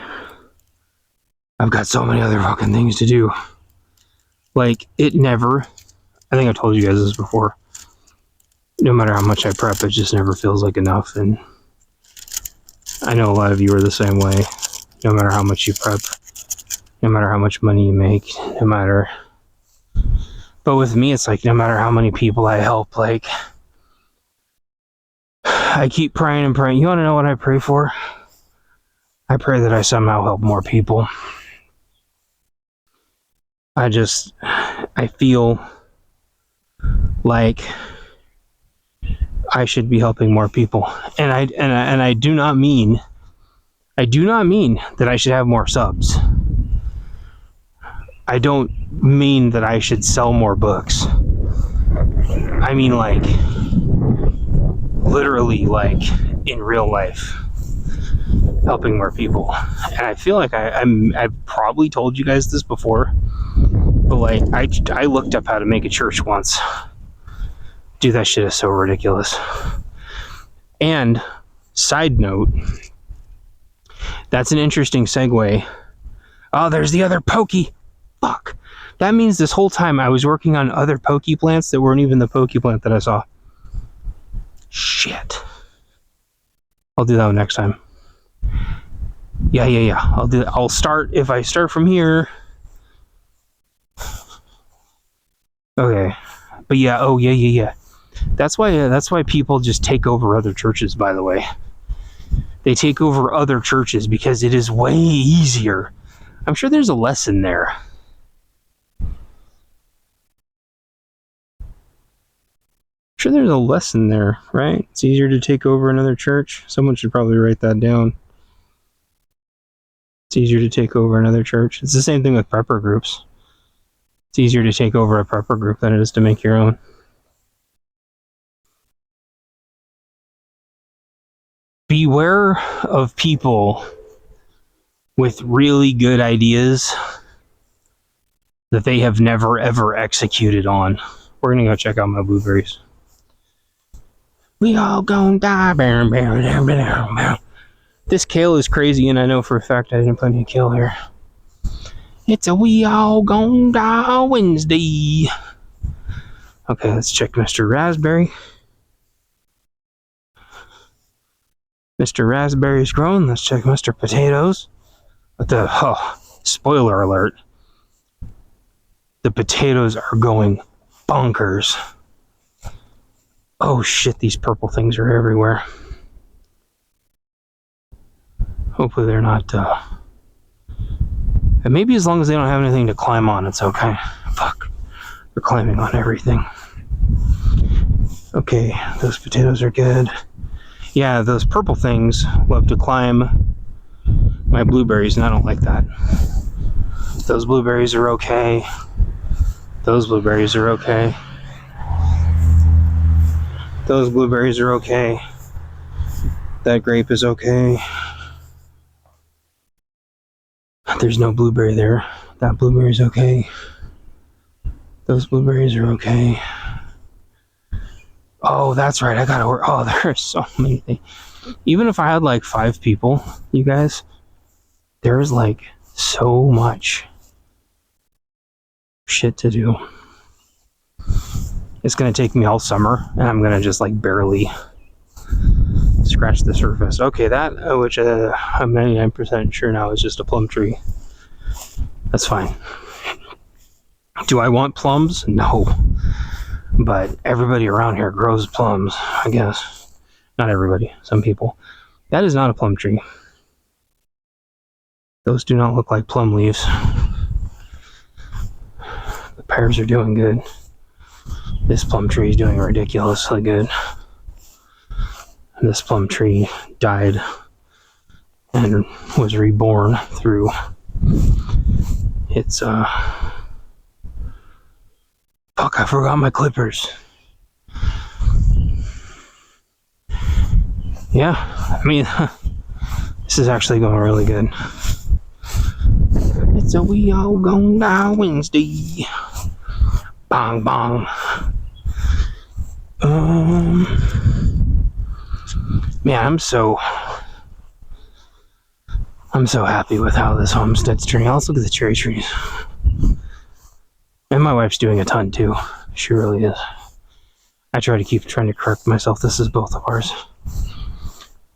I've got so many other fucking things to do. Like it never, I think I've told you guys this before, no matter how much I prep, it just never feels like enough. And I know a lot of you are the same way. No matter how much you prep, no matter how much money you make, no matter. But with me, it's like no matter how many people I help, like I keep praying and praying. You want to know what I pray for? I pray that I somehow help more people. I feel like I should be helping more people, and I do not mean that I should have more subs. I don't mean that I should sell more books. I mean like literally like in real life helping more people. And I feel like I've probably told you guys this before, but like I looked up how to make a church once. Dude, that shit is so ridiculous. And side note, that's an interesting segue. Oh, there's the other Pokey. Fuck. That means this whole time I was working on other Pokey plants that weren't even the Pokey plant that I saw. Shit. I'll do that one next time. Yeah. I'll start, if I start from here. Okay. But yeah, oh yeah. That's why people just take over other churches, by the way. They take over other churches because it is way easier. I'm sure there's a lesson there. Sure, there's a lesson there, right? It's easier to take over another church. Someone should probably write that down. It's easier to take over another church. It's the same thing with prepper groups. It's easier to take over a prepper group than it is to make your own. Beware of people with really good ideas that they have never ever executed on. We're gonna go check out my blueberries. We all gonna die. This kale is crazy, and I know for a fact I didn't put any kale here. It's a we all gonna die Wednesday. Okay, let's check Mr. Raspberry. Mr. Raspberry's grown. Let's check Mr. Potatoes. Spoiler alert. The potatoes are going bonkers. Oh shit, these purple things are everywhere. Hopefully they're not, and maybe as long as they don't have anything to climb on, it's okay. Fuck. They're climbing on everything. Okay, those potatoes are good. Yeah, those purple things love to climb my blueberries, and I don't like that. Those blueberries are okay. Those blueberries are okay. Those blueberries are okay. That grape is okay. There's no blueberry there. That blueberry's okay. Those blueberries are okay. Oh, that's right. I gotta work. Oh, there are so many things. Even if I had like 5 people, you guys, there's like so much shit to do. It's gonna take me all summer, and I'm gonna just like barely scratch the surface. Okay, that, which I'm 99% sure now is just a plum tree. That's fine. Do I want plums? No. But everybody around here grows plums, I guess. Not everybody, some people. That is not a plum tree. Those do not look like plum leaves. The pears are doing good. This plum tree is doing ridiculously good. This plum tree died and was reborn through its, fuck, I forgot my clippers. Yeah, I mean, this is actually going really good. It's a we all gone die Wednesday. Bong bong. Man, I'm so happy with how this homestead's turning out. Let's look at the cherry trees. And my wife's doing a ton too. She really is. I try to keep trying to correct myself. This is both of ours.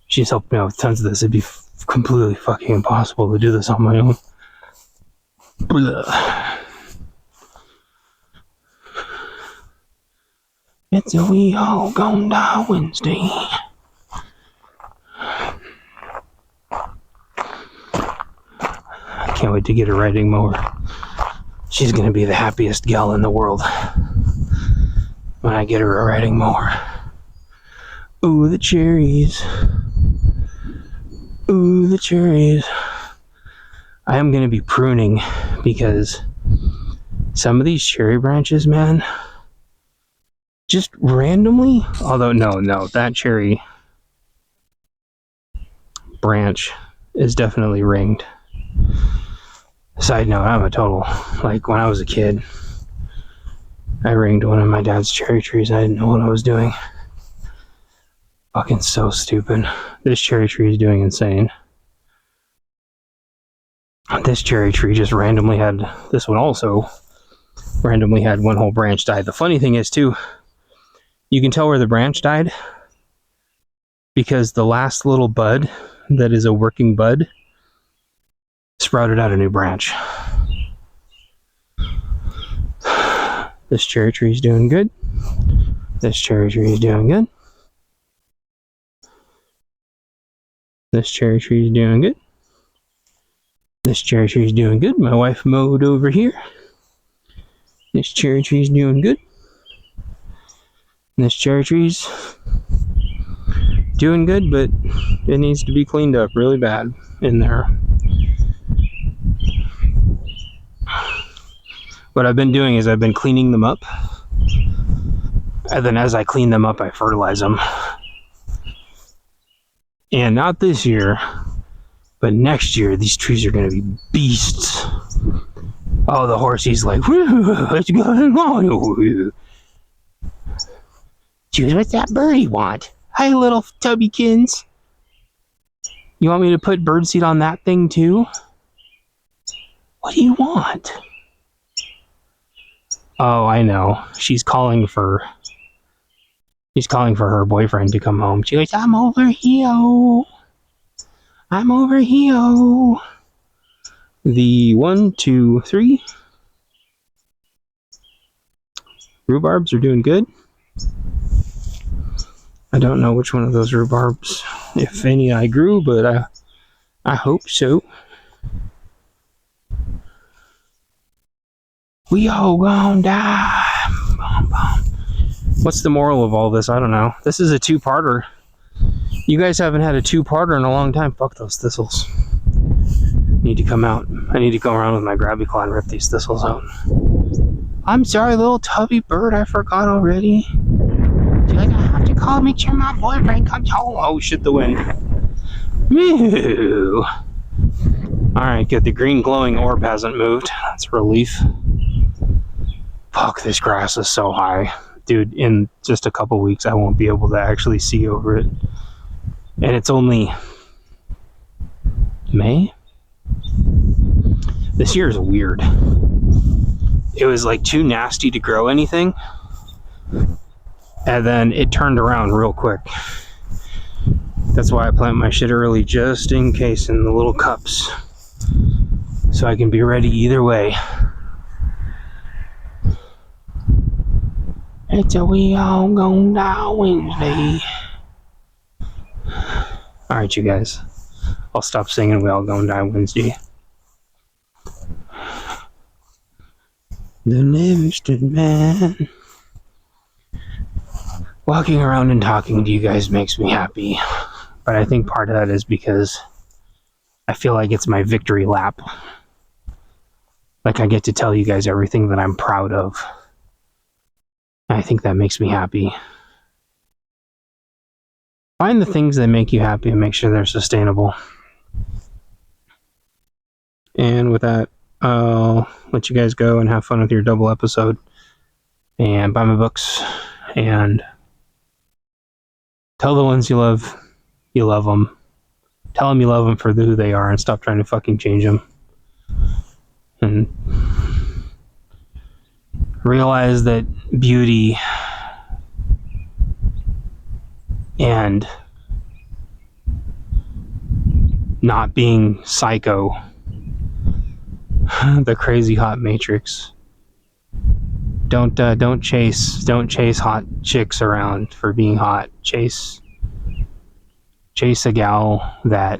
She's helped me out with tons of this. It'd be completely fucking impossible to do this on my own. Blah. It's a we all gone die Wednesday. I can't wait to get a riding mower. She's gonna be the happiest gal in the world when I get her a riding mower. Ooh, the cherries. Ooh, the cherries. I am gonna be pruning because some of these cherry branches, man, just randomly, although no, that cherry branch is definitely ringed. Side note, I'm a total, like when I was a kid, I ringed one of my dad's cherry trees. I didn't know what I was doing. Fucking so stupid. This cherry tree is doing insane. This cherry tree just randomly had, this one also randomly had one whole branch die. The funny thing is too, you can tell where the branch died because the last little bud that is a working bud sprouted out a new branch. This cherry tree is doing good. This cherry tree is doing good. This cherry tree is doing good. This cherry tree is doing good. My wife mowed over here. This cherry tree is doing good. This cherry tree's doing good, but it needs to be cleaned up really bad in there. What I've been doing is I've been cleaning them up, and then as I clean them up, I fertilize them. And not this year, but next year, these trees are going to be beasts. Oh, the horsey's like, what's going on? Choose what's that birdie want? Hi, little tubbykins. You want me to put birdseed on that thing too? What do you want? Oh, I know. She's calling for her boyfriend to come home. She goes, I'm over here. I'm over here. The 1, 2, 3 rhubarbs are doing good. I don't know which one of those rhubarbs, if any, I grew, but I hope so. We all gonna die. Bum, bum. What's the moral of all this? I don't know. This is a two-parter. You guys haven't had a two-parter in a long time. Fuck those thistles. Need to come out. I need to go around with my grabby claw and rip these thistles out. I'm sorry, little tubby bird. I forgot already. She's like, I have to call, make sure my boyfriend comes home. Oh shit, the wind. Moo. Alright, good. The green glowing orb hasn't moved. That's a relief. Fuck, this grass is so high. Dude, in just a couple weeks, I won't be able to actually see over it. And it's only May? This year is weird. It was like too nasty to grow anything. And then it turned around real quick. That's why I plant my shit early, just in case, in the little cups. So I can be ready either way. It's a we all gonna die Wednesday. Alright, you guys. I'll stop singing We All Gonna Die Wednesday. The Livingston Man. Walking around and talking to you guys makes me happy. But I think part of that is because I feel like it's my victory lap. Like I get to tell you guys everything that I'm proud of. I think that makes me happy. Find the things that make you happy and make sure they're sustainable. And with that, I'll let you guys go and have fun with your double episode. And buy my books. And tell the ones you love them. Tell them you love them for who they are and stop trying to fucking change them. And realize that beauty and not being psycho, the crazy hot matrix. Don't chase hot chicks around for being hot. Chase a gal that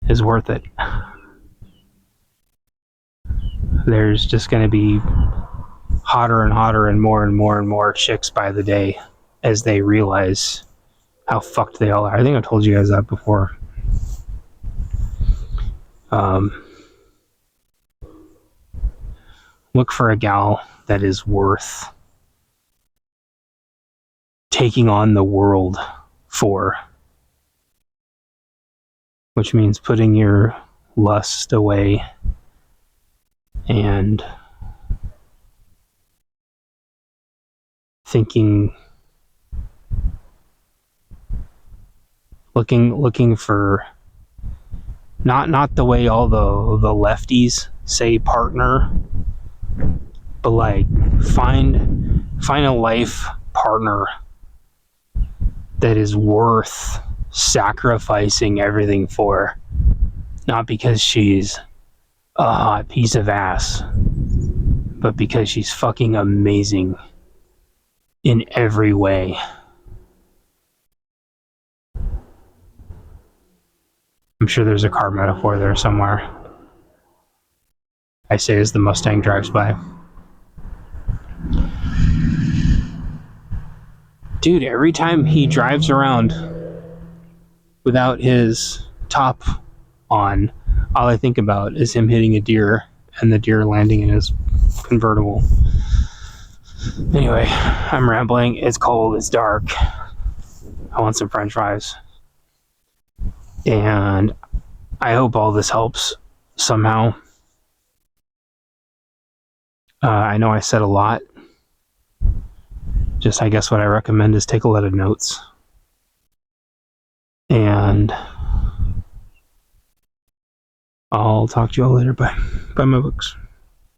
is worth it. There's just going to be hotter and hotter and more chicks by the day as they realize how fucked they all are. I think I told you guys that before. Look for a gal that is worth taking on the world for, which means putting your lust away and thinking, looking for not the way all the lefties say partner, but like find a life partner that is worth sacrificing everything for, not because she's a hot piece of ass, but because she's fucking amazing in every way. I'm sure there's a car metaphor there somewhere. I say as the Mustang drives by. Dude, every time he drives around without his top on, all I think about is him hitting a deer and the deer landing in his convertible. Anyway, I'm rambling. It's cold. It's dark. I want some french fries. And I hope all this helps somehow. I know I said a lot. Just, I guess what I recommend is take a lot of notes. And I'll talk to you all later. Bye. Buy my books.